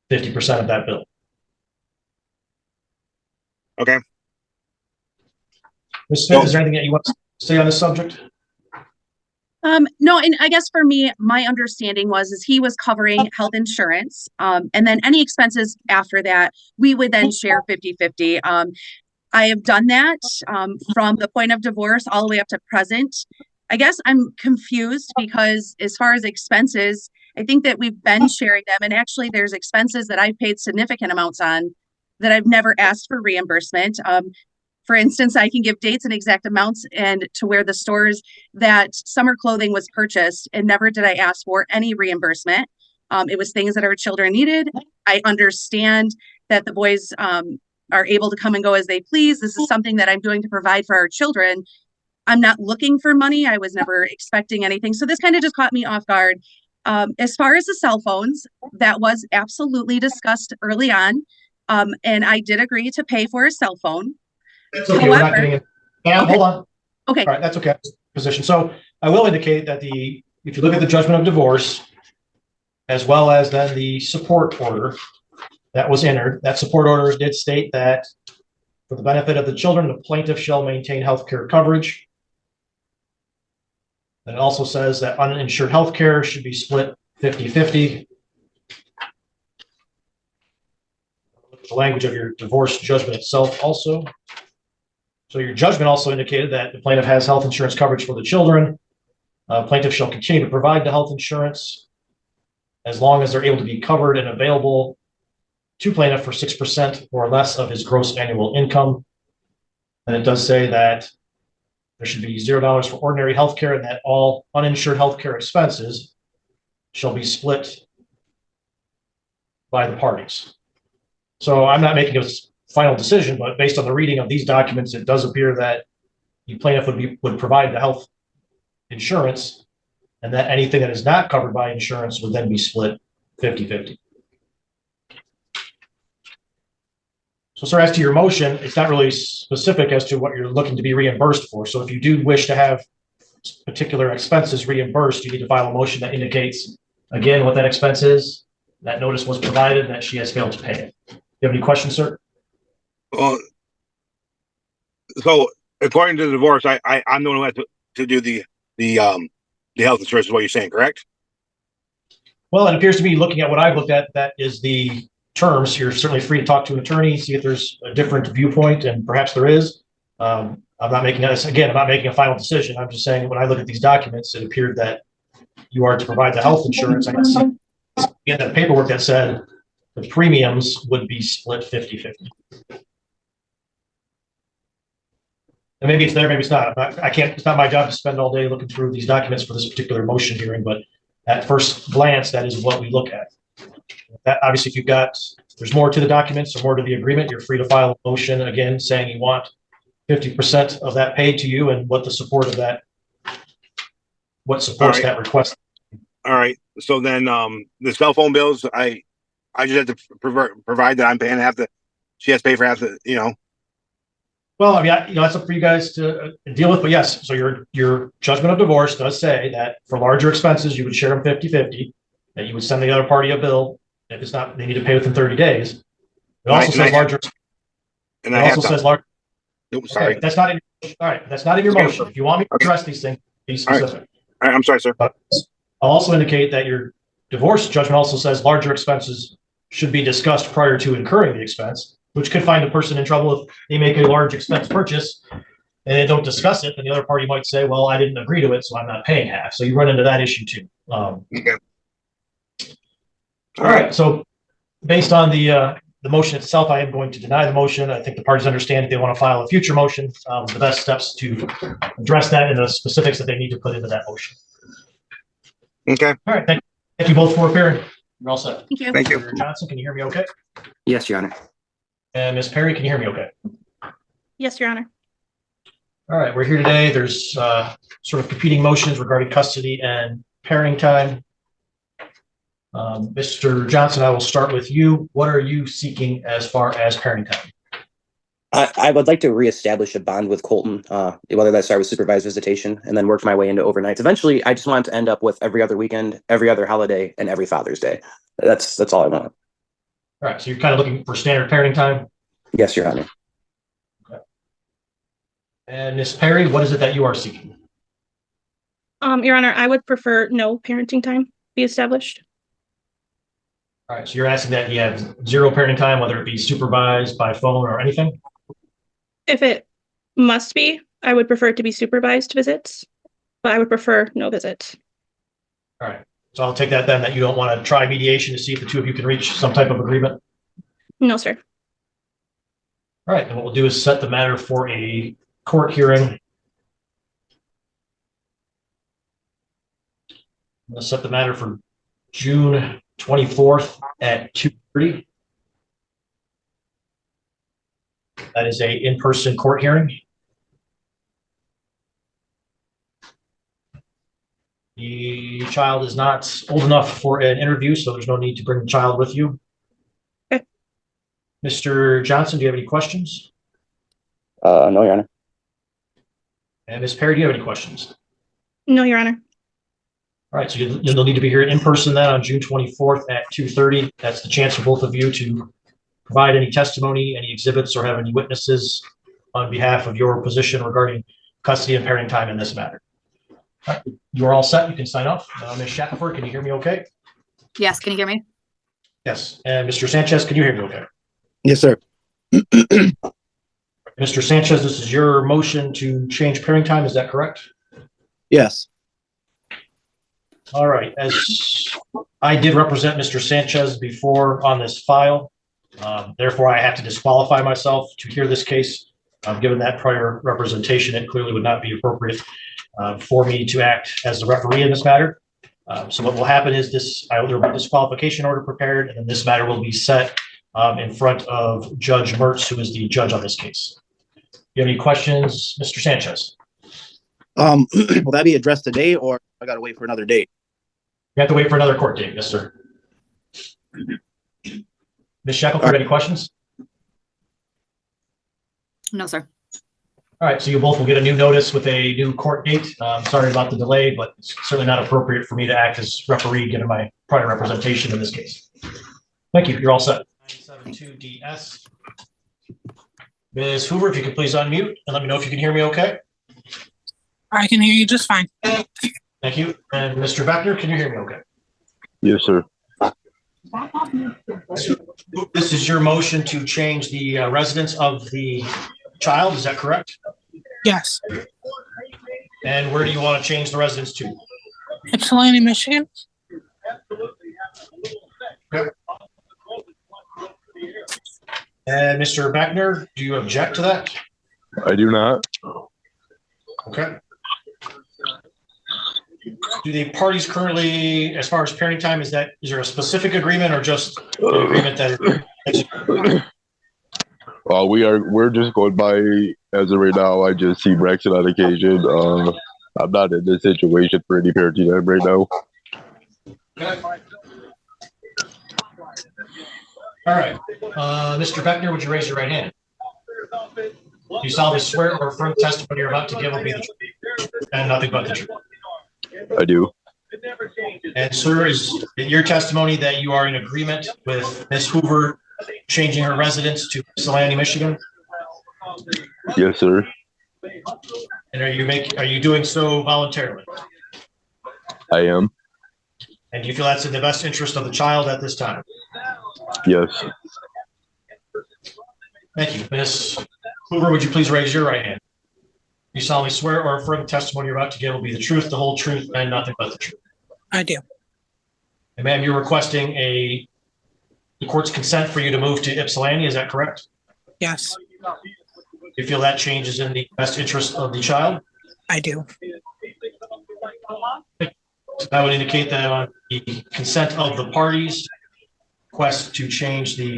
Speaker 1: 50% of that bill.
Speaker 14: Okay.
Speaker 1: Ms. Smith, is there anything that you want to say on this subject?
Speaker 15: No, and I guess for me, my understanding is he was covering health insurance. And then any expenses after that, we would then share 50-50. I have done that from the point of divorce all the way up to present. I guess I'm confused because as far as expenses, I think that we've been sharing them. And actually there's expenses that I've paid significant amounts on that I've never asked for reimbursement. For instance, I can give dates and exact amounts and to where the stores that summer clothing was purchased, and never did I ask for any reimbursement. It was things that our children needed. I understand that the boys are able to come and go as they please. This is something that I'm doing to provide for our children. I'm not looking for money. I was never expecting anything. So this kind of just caught me off guard. As far as the cell phones, that was absolutely discussed early on. And I did agree to pay for a cell phone.
Speaker 1: That's okay. We're not getting it. Yeah,
Speaker 15: Okay.
Speaker 1: hold on.
Speaker 15: Okay.
Speaker 1: All right, that's okay. Position. So I will indicate that if you look at the judgment of divorce, as well as then the support order that was entered, that support order did state that for the benefit of the children, the plaintiff shall maintain health care coverage. And it also says that uninsured health care should be split 50-50. The language of your divorce judgment itself also. So your judgment also indicated that the plaintiff has health insurance coverage for the children. Plaintiff shall continue to provide the health insurance as long as they're able to be covered and available to plaintiff for 6% or less of his gross annual income. And it does say that there should be $0 for ordinary health care and that all uninsured health care expenses shall be split by the parties. So I'm not making a final decision, but based on the reading of these documents, it does appear that the plaintiff would provide the health insurance, and that anything that is not covered by insurance would then be split 50-50. So, sir, as to your motion, it's not really specific as to what you're looking to be reimbursed for. So if you do wish to have particular expenses reimbursed, you need to file a motion that indicates, again, what that expense is. That notice was provided and that she has failed to pay it. Do you have any questions, sir?
Speaker 14: Well, so according to the divorce, I'm the one who has to do the health insurance is what you're saying, correct?
Speaker 1: Well, it appears to me, looking at what I've looked at, that is the terms. You're certainly free to talk to an attorney, see if there's a different viewpoint, and perhaps there is. I'm not making a final decision. I'm just saying when I look at these documents, it appeared that you are to provide the health insurance. I can see in that paperwork that said the premiums would be split 50-50. And maybe it's there, maybe it's not. It's not my job to spend all day looking through these documents for this particular motion hearing, but at first glance, that is what we look at. That obviously, if there's more to the documents or more to the agreement, you're free to file a motion again saying you want 50% of that paid to you and what the support of that, what supports that request.
Speaker 14: All right. So then the cell phone bills, I just have to provide that I'm paying half she has to pay for half the.
Speaker 1: Well, I mean, that's up for you guys to deal with, but yes, so your judgment of divorce does say that for larger expenses, you would share them 50-50, that you would send the other party a bill If it's not, they need to pay within 30 days. It
Speaker 14: Right,
Speaker 1: also
Speaker 14: and I
Speaker 1: says
Speaker 14: have-
Speaker 1: larger.
Speaker 14: And
Speaker 1: It
Speaker 14: I have
Speaker 1: also
Speaker 14: done.
Speaker 1: says large.
Speaker 14: Nope, sorry.
Speaker 1: Okay, that's not in. All right, that's not in your motion. If you want me to address these things, be
Speaker 14: All right.
Speaker 1: specific.
Speaker 14: All right, I'm sorry, sir.
Speaker 1: But I'll also indicate that your divorce judgment also says larger expenses should be discussed prior to incurring the expense, which could find the person in trouble if they make a large expense purchase and they don't discuss it, then the other party might say, well, I didn't agree to it, so I'm not paying half. So you run into that issue too.
Speaker 14: Okay.
Speaker 1: All right, so based on the motion itself, I am going to deny the motion. I think the parties understand if they want to file a future motion, the best steps to address that and the specifics that they need to put into that motion.
Speaker 14: Okay.
Speaker 1: All right, thank you both for appearing. You're all set.
Speaker 15: Thank you.
Speaker 14: Thank you.
Speaker 1: Mr. Johnson, can you hear me okay?
Speaker 2: Yes, Your Honor.
Speaker 1: And Ms. Perry, can you hear me okay?
Speaker 11: Yes, Your Honor.
Speaker 1: All right, we're here today. There's sort of competing motions regarding custody and parenting time. Mr. Johnson, I will start with you. What are you seeking as far as parenting time?
Speaker 16: I would like to reestablish a bond with Colton, whether that start with supervised visitation and then work my way into overnights. Eventually, I just want to end up with every other weekend, every other holiday, and every Father's Day. That's all I want.
Speaker 1: All right, so you're kind of looking for standard parenting time?
Speaker 16: Yes, Your Honor.
Speaker 1: Okay. And Ms. Perry, what is it that you are seeking?
Speaker 11: Your Honor, I would prefer no parenting time be established.
Speaker 1: All right, so you're asking that you have zero parenting time, whether it be supervised by phone or anything?
Speaker 11: If it must be, I would prefer it to be supervised visits, but I would prefer no visits.
Speaker 1: All right, so I'll take that then that you don't want to try mediation to see if the two of you can reach some type of agreement?
Speaker 11: No, sir.
Speaker 1: All right, and what we'll do is set the matter for a court hearing. I'm going to set the matter for June 24th at 2:30. That is a in-person court hearing. The child is not old enough for an interview, so there's no need to bring the child with you.
Speaker 11: Okay.
Speaker 1: Mr. Johnson, do you have any questions?
Speaker 16: No, Your Honor.
Speaker 1: And Ms. Perry, do you have any questions?
Speaker 11: No, Your Honor.
Speaker 1: All right, so you'll need to be here in person then on June 24th at 2:30. That's the chance for both of you to provide any testimony, any exhibits, or have any witnesses on behalf of your position regarding custody and parenting time in this matter. All right, you're all set. You can sign off. Ms. Shackelford, can you hear me okay?
Speaker 17: Yes, can you hear me?
Speaker 1: Yes. And Mr. Sanchez, can you hear me okay?
Speaker 2: Yes, sir.
Speaker 1: Mr. Sanchez, this is your motion to change parenting time. Is that correct?
Speaker 2: Yes.
Speaker 1: All right, as I did represent Mr. Sanchez before on this file, therefore I have to disqualify myself to hear this case. Given that prior representation, it clearly would not be appropriate for me to act as the referee in this matter. So what will happen is there will be a disqualification order prepared, and then this matter will be set in front of Judge Mertz, who is the judge on this case. Do you have any questions, Mr. Sanchez?
Speaker 2: Will that be addressed today, or I gotta wait for another date?
Speaker 1: You have to wait for another court date, yes, sir. Ms. Shackelford, any questions?
Speaker 17: No, sir.
Speaker 1: All right, so you both will get a new notice with a new court date. Sorry about the delay, but it's certainly not appropriate for me to act as referee given my prior representation in this case. Thank you. You're all set. 972DS. Ms. Hoover, if you could please unmute and let me know if you can hear me okay.
Speaker 18: I can hear you just fine.
Speaker 1: Thank you. And Mr. Beckner, can you hear me okay?
Speaker 19: Yes, sir.
Speaker 1: This is your motion to change the residence of the child, is that correct?
Speaker 18: Yes.
Speaker 1: And where do you want to change the residence to?
Speaker 18: Ypsilanti, Michigan.
Speaker 1: Okay. And Mr. Beckner, do you object to that?
Speaker 19: I do not.
Speaker 1: Okay. Do the parties currently, as far as parenting time, is there a specific agreement or just an agreement that?
Speaker 19: We're just going by as of right now. I just see Brexit on occasion. I'm not in this situation for any parenting time right now.
Speaker 1: Okay. All right, Mr. Beckner, would you raise your right hand? Do you solemnly swear or affirm testimony you're about to give will be the truth and nothing but the truth?
Speaker 19: I do.
Speaker 1: And sir, is it your testimony that you are in agreement with Ms. Hoover changing her residence to Ypsilanti, Michigan?
Speaker 19: Yes, sir.
Speaker 1: And are you doing so voluntarily?
Speaker 19: I am.
Speaker 1: And do you feel that's in the best interest of the child at this time?
Speaker 19: Yes.
Speaker 1: Thank you. Ms. Hoover, would you please raise your right hand? You solemnly swear or affirm the testimony you're about to give will be the truth, the whole truth, and nothing but the truth?
Speaker 18: I do.
Speaker 1: And ma'am, you're requesting the court's consent for you to move to Ypsilanti, is that correct?
Speaker 18: Yes,
Speaker 1: You feel that change is in the best interest of the child?
Speaker 18: I do.
Speaker 1: That would indicate that on the consent of the parties, request to change the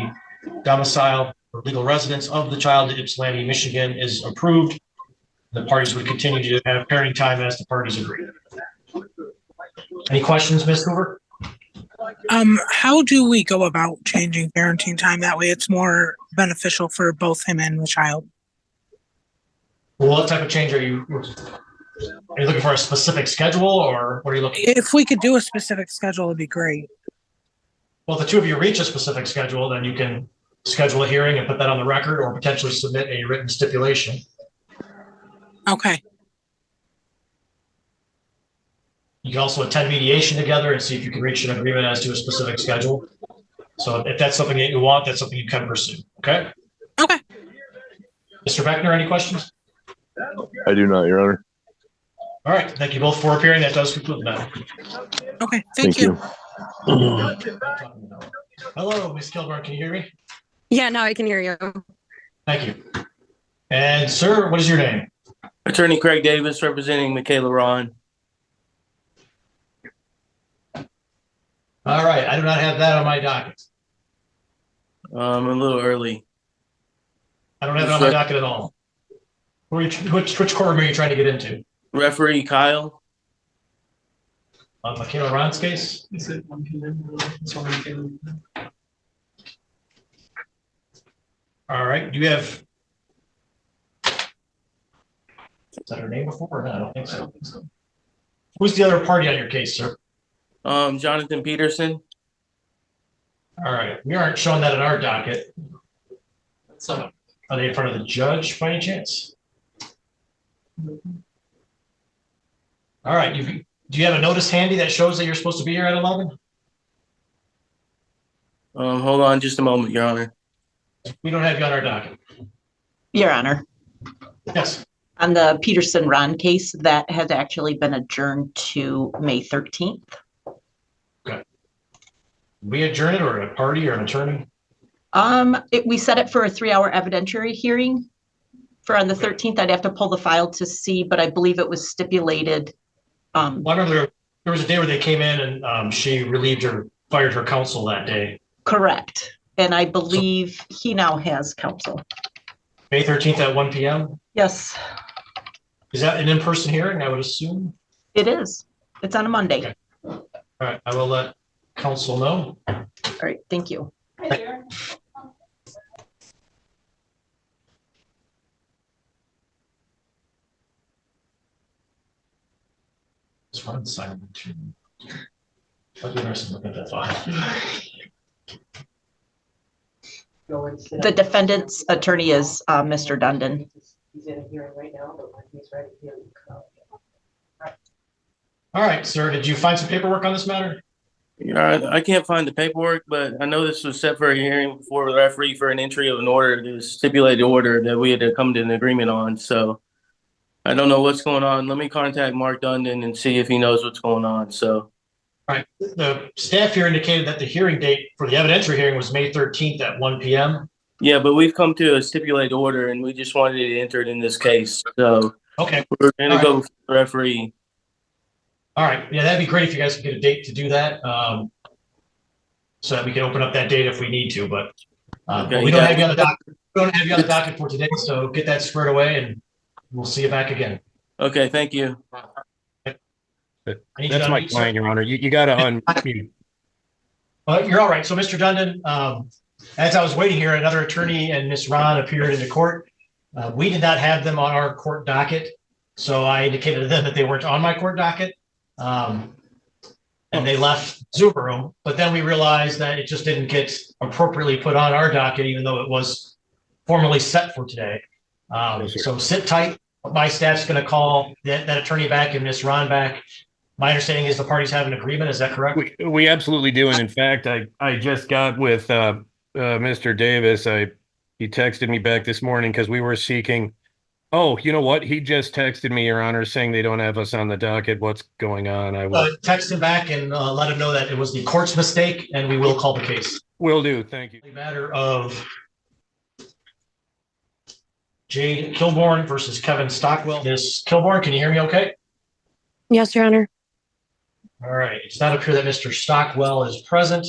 Speaker 1: domicile or legal residence of the child to Ypsilanti, Michigan is approved. The parties would continue to have parenting time as the parties agree. Any questions, Ms. Hoover?
Speaker 18: How do we go about changing parenting time? That way it's more beneficial for both him and the child.
Speaker 1: Well, what type of change are you looking for, a specific schedule, or what are you looking for?
Speaker 18: If we could do a specific schedule, it'd be great.
Speaker 1: Well, if the two of you reach a specific schedule, then you can schedule a hearing and put that on the record, or potentially submit a written stipulation.
Speaker 18: Okay.
Speaker 1: You can also attend mediation together and see if you can reach an agreement as to a specific schedule. So if that's something that you want, that's something you can pursue. Okay?
Speaker 18: Okay.
Speaker 1: Mr. Beckner, any questions?
Speaker 19: I do not, Your Honor.
Speaker 1: All right. Thank you both for appearing. That does conclude the matter.
Speaker 18: Okay. Thank you.
Speaker 1: Hello, Ms. Kilburn. Can you hear me?
Speaker 20: Yeah, now I can hear you.
Speaker 1: Thank you. And sir, what is your name?
Speaker 19: Attorney Craig Davis, representing Michaela Ron.
Speaker 1: All right. I do not have that on my docket.
Speaker 19: A little early.
Speaker 1: I don't have it on my docket at all. Which courtroom are you trying to get into?
Speaker 19: Referee Kyle.
Speaker 1: On Michaela Ron's case?
Speaker 7: Is it 1 p.m.? It's 1 p.m.
Speaker 1: All right. Do you have? Is that her name before or not? I don't think so. Who's the other party on your case, sir?
Speaker 19: Jonathan Peterson.
Speaker 1: All right. We aren't showing that in our docket. So, are they in front of the judge by any chance? All right. Do you have a notice handy that shows that you're supposed to be here at 11?
Speaker 19: Hold on just a moment, Your Honor.
Speaker 1: We don't have you on our docket.
Speaker 21: Your Honor.
Speaker 1: Yes.
Speaker 21: On the Peterson Ron case, that has actually been adjourned to May 13th.
Speaker 1: Okay. We adjourn it, or a party or an attorney?
Speaker 21: We set it for a 3-hour evidentiary hearing for on the 13th. I'd have to pull the file to see, but I believe it was stipulated.
Speaker 1: Well, I remember there was a day where they came in and she fired her counsel that day.
Speaker 21: Correct. And I believe he now has counsel.
Speaker 1: May 13th at 1 p.m.?
Speaker 21: Yes.
Speaker 1: Is that an in-person hearing, I would assume?
Speaker 21: It is. It's on a Monday.
Speaker 1: Okay. All right. I will let counsel know.
Speaker 21: All right. Thank you.
Speaker 1: It's fun silent. I'll be interested to look at that file.
Speaker 21: The defendant's attorney is Mr. Dundon.
Speaker 22: He's in a hearing right now, but when he's ready, he'll come.
Speaker 1: All right, sir. Did you find some paperwork on this matter?
Speaker 19: Yeah, I can't find the paperwork, but I know this was set for a hearing before the referee for an entry of an order, the stipulated order that we had to come to an agreement on. So I don't know what's going on. Let me contact Mark Dundon and see if he knows what's going on. So.
Speaker 1: All right. The staff here indicated that the hearing date for the evidentiary hearing was May 13th at 1 p.m.
Speaker 19: Yeah, but we've come to a stipulated order and we just wanted it entered in this case. So
Speaker 1: okay,
Speaker 19: we're going to go with the referee.
Speaker 1: All right. Yeah, that'd be great if you guys could get a date to do that. So that we can open up that date if we need to, but
Speaker 19: Okay,
Speaker 1: we don't have you on the docket. We don't have you on the docket for today, so get that squared away and we'll see you back again.
Speaker 19: Okay, thank you.
Speaker 23: That's my client, Your Honor. You got to unmute.
Speaker 1: You're all right. So, Mr. Dundon, as I was waiting here, another attorney and Ms. Ron appeared in the court. We did not have them on our court docket, so I indicated to them that they weren't on my court docket. and they left Zoom room, but then we realized that it just didn't get appropriately put on our docket, even though it was formally set for today. So sit tight. My staff's going to call that attorney back and Ms. Ron back. My understanding is the parties have an agreement. Is that correct?
Speaker 23: We absolutely do. And in fact, I just got with Mr. Davis. He texted me back this morning because we were seeking. Oh, you know what? He just texted me, Your Honor, saying they don't have us on the docket. What's going on? I will
Speaker 1: text him back and let him know that it was the court's mistake, and we will call the case.
Speaker 23: Will do. Thank you.
Speaker 1: A matter of Jade Kilborn versus Kevin Stockwell. Ms. Kilborn, can you hear me okay?
Speaker 11: Yes, Your Honor.
Speaker 1: All right. It's not clear that Mr. Stockwell is present.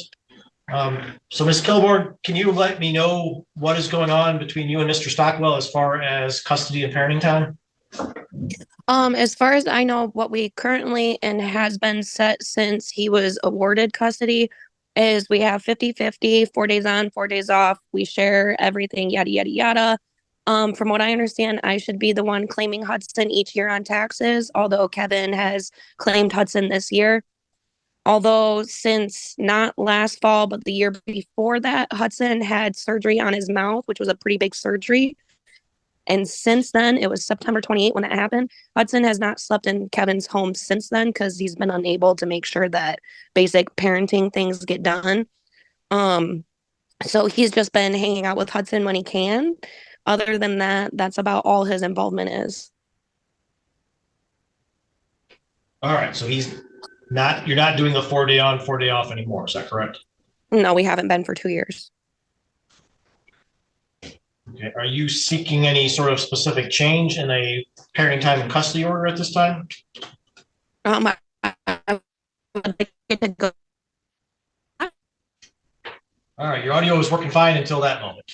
Speaker 1: So Ms. Kilborn, can you let me know what is going on between you and Mr. Stockwell as far as custody and parenting time?
Speaker 11: As far as I know, what we currently and has been set since he was awarded custody is we have 50-50, 4 days on, 4 days off. We share everything, yada, yada, yada. From what I understand, I should be the one claiming Hudson each year on taxes, although Kevin has claimed Hudson this year. Although since not last fall, but the year before that, Hudson had surgery on his mouth, which was a pretty big surgery. And since then, it was September 28th when that happened. Hudson has not slept in Kevin's home since then because he's been unable to make sure that basic parenting things get done. So he's just been hanging out with Hudson when he can. Other than that, that's about all his involvement is.
Speaker 1: All right. So you're not doing the 4 day on, 4 day off anymore. Is that correct?
Speaker 11: No, we haven't been for 2 years.
Speaker 1: Okay. Are you seeking any sort of specific change in a parenting time and custody order at this time?
Speaker 11: I would like it to go.
Speaker 1: All right. Your audio was working fine until that moment.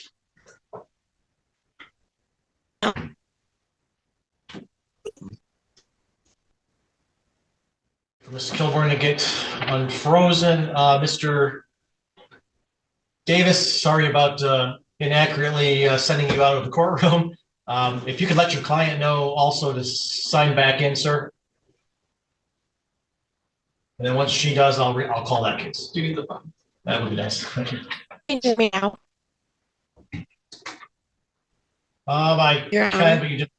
Speaker 1: Ms. Kilborn to get unfrozen. Mr. Davis, sorry about inaccurately sending you out of the courtroom. If you could let your client know also to sign back in, sir. And then once she does, I'll call that case.
Speaker 7: Do you need the phone?
Speaker 1: That would be nice. Thank you.
Speaker 11: Can you hear me now?
Speaker 1: I can, but you just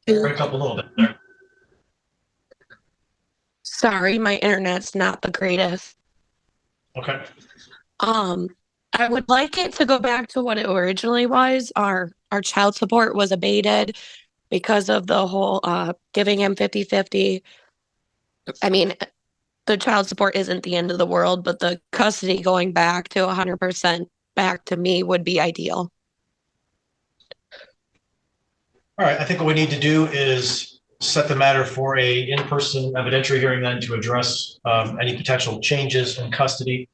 Speaker 1: break up a little bit there.
Speaker 11: Sorry, my internet's not the greatest.
Speaker 1: Okay.
Speaker 11: I would like it to go back to what it originally was. Our child support was abated because of the whole giving him 50-50. I mean, the child support isn't the end of the world, but the custody going back to 100% back to me would be ideal.
Speaker 1: All right, I think what we need to do is set the matter for a in-person evidentiary hearing then to address any potential changes in custody.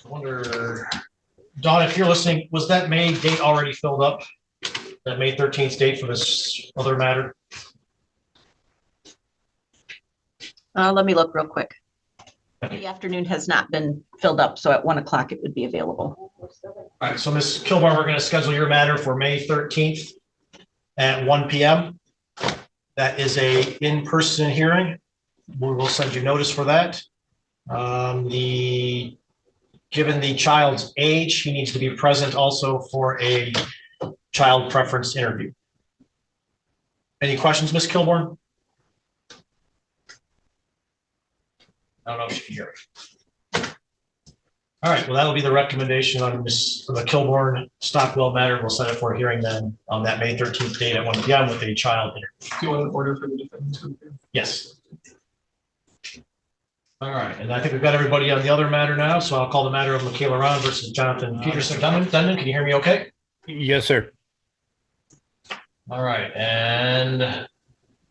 Speaker 1: I wonder, Dawn, if you're listening, was that May date already filled up? That May 13th date for this other matter?
Speaker 21: Let me look real quick. The afternoon has not been filled up, so at 1 o'clock it would be available.
Speaker 1: All right, so Ms. Kilborn, we're going to schedule your matter for May 13th at 1 p.m. That is a in-person hearing. We will send you notice for that. Given the child's age, he needs to be present also for a child preference interview. Any questions, Ms. Kilborn? I don't know if she can hear me. All right, well, that'll be the recommendation on the Kilborn Stockwell matter. We'll set it for a hearing then on that May 13th date at 1 p.m. with a child interview.
Speaker 7: Do you want an order for the defendant to appear?
Speaker 1: Yes. All right, and I think we've got everybody on the other matter now, so I'll call the matter of Michaela Ron versus Jonathan Peterson. Dundon, can you hear me okay?
Speaker 23: Yes, sir.
Speaker 1: All right, and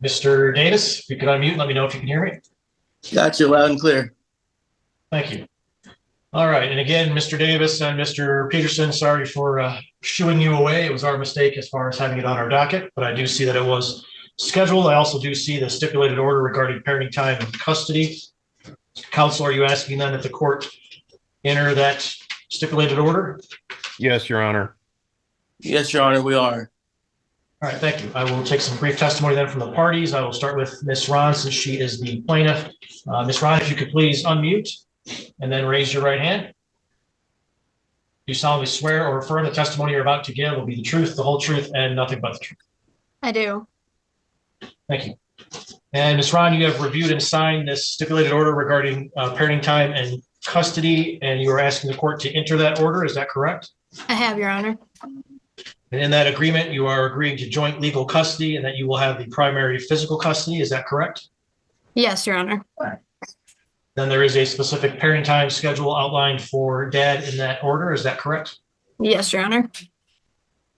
Speaker 1: Mr. Davis, if you could unmute, let me know if you can hear me.
Speaker 19: Got you loud and clear.
Speaker 1: Thank you. All right, and again, Mr. Davis and Mr. Peterson, sorry for shooing you away. It was our mistake as far as having it on our docket, but I do see that it was scheduled. I also do see the stipulated order regarding parenting time and custody. Counsel, are you asking then that the court enter that stipulated order?
Speaker 23: Yes, Your Honor.
Speaker 19: Yes, Your Honor, we are.
Speaker 1: All right, thank you. I will take some brief testimony then from the parties. I will start with Ms. Ron, since she is the plaintiff. Ms. Ron, if you could please unmute and then raise your right hand. Do you solemnly swear or affirm the testimony you're about to give will be the truth, the whole truth, and nothing but the truth?
Speaker 17: I do.
Speaker 1: Thank you. And Ms. Ron, you have reviewed and signed this stipulated order regarding parenting time and custody, and you are asking the court to enter that order. Is that correct?
Speaker 17: I have, Your Honor.
Speaker 1: And in that agreement, you are agreeing to joint legal custody and that you will have the primary physical custody. Is that correct?
Speaker 17: Yes, Your Honor.
Speaker 1: Then there is a specific parenting time schedule outlined for dad in that order. Is that correct?
Speaker 17: Yes, Your Honor.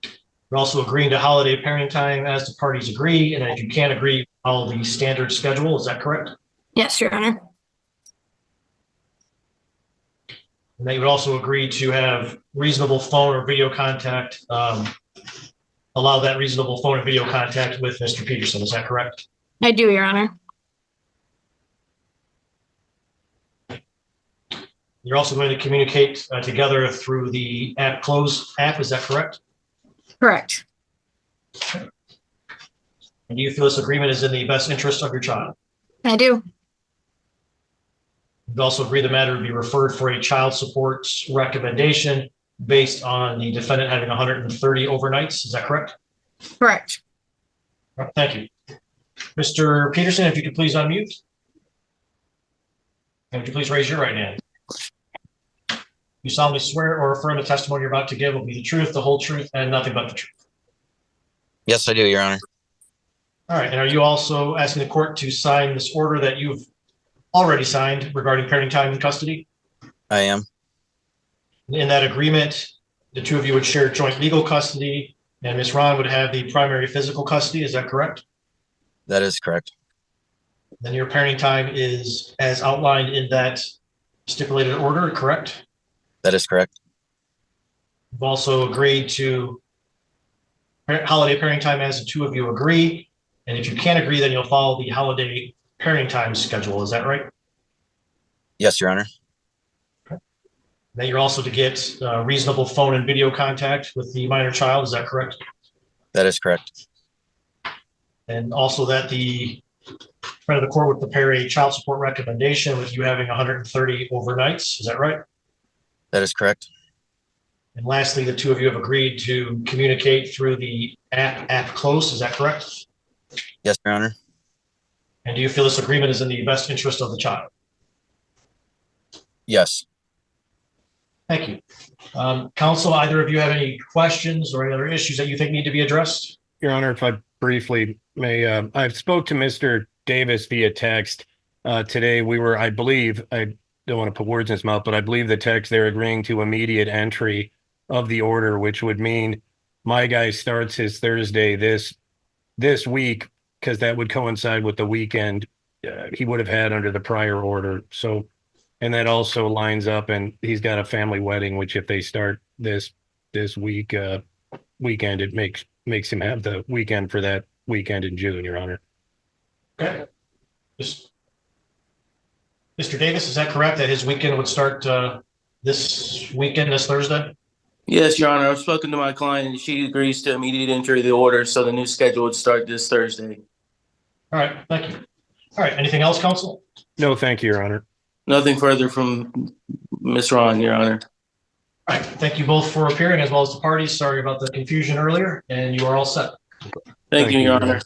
Speaker 1: You're also agreeing to holiday parenting time as the parties agree, and if you can't agree, follow the standard schedule. Is that correct?
Speaker 17: Yes, Your Honor.
Speaker 1: And that you would also agree to have reasonable phone or video contact, allow that reasonable phone and video contact with Mr. Peterson. Is that correct?
Speaker 17: I do, Your Honor.
Speaker 1: You're also going to communicate together through the app close app. Is that correct?
Speaker 17: Correct.
Speaker 1: And do you feel this agreement is in the best interest of your child?
Speaker 17: I do.
Speaker 1: You also agree the matter would be referred for a child support recommendation based on the defendant having 130 overnights. Is that correct?
Speaker 17: Correct.
Speaker 1: All right, thank you. Mr. Peterson, if you could please unmute. And would you please raise your right hand? You solemnly swear or affirm the testimony you're about to give will be the truth, the whole truth, and nothing but the truth?
Speaker 3: Yes, I do, Your Honor.
Speaker 1: All right, and are you also asking the court to sign this order that you've already signed regarding parenting time and custody?
Speaker 3: I am.
Speaker 1: In that agreement, the two of you would share joint legal custody, and Ms. Ron would have the primary physical custody. Is that correct?
Speaker 3: That is correct.
Speaker 1: Then your parenting time is as outlined in that stipulated order, correct?
Speaker 3: That is correct.
Speaker 1: You've also agreed to holiday parenting time as the two of you agree. And if you can't agree, then you'll follow the holiday parenting time schedule. Is that right?
Speaker 3: Yes, Your Honor.
Speaker 1: Then you're also to get reasonable phone and video contact with the minor child. Is that correct?
Speaker 3: That is correct.
Speaker 1: And also that the friend of the court would prepare a child support recommendation with you having 130 overnights. Is that right?
Speaker 3: That is correct.
Speaker 1: And lastly, the two of you have agreed to communicate through the app close. Is that correct?
Speaker 3: Yes, Your Honor.
Speaker 1: And do you feel this agreement is in the best interest of the child?
Speaker 3: Yes.
Speaker 1: Thank you. Counsel, either of you have any questions or any other issues that you think need to be addressed?
Speaker 23: Your Honor, if I briefly may, I've spoke to Mr. Davis via text today. We were, I believe, I don't want to put words in his mouth, but I believe the text they're agreeing to immediate entry of the order, which would mean my guy starts his Thursday this week, because that would coincide with the weekend he would have had under the prior order. So, and that also lines up, and he's got a family wedding, which if they start this week weekend, it makes him have the weekend for that weekend in June, Your Honor.
Speaker 1: Okay. Mr. Davis, is that correct that his weekend would start this weekend, this Thursday?
Speaker 19: Yes, Your Honor. I've spoken to my client and she agrees to immediate entry of the order, so the new schedule would start this Thursday.
Speaker 1: All right, thank you. All right, anything else, counsel?
Speaker 23: No, thank you, Your Honor.
Speaker 19: Nothing further from Ms. Ron, Your Honor.
Speaker 1: All right, thank you both for appearing as well as the parties. Sorry about the confusion earlier, and you are all set.
Speaker 19: Thank you, Your Honor.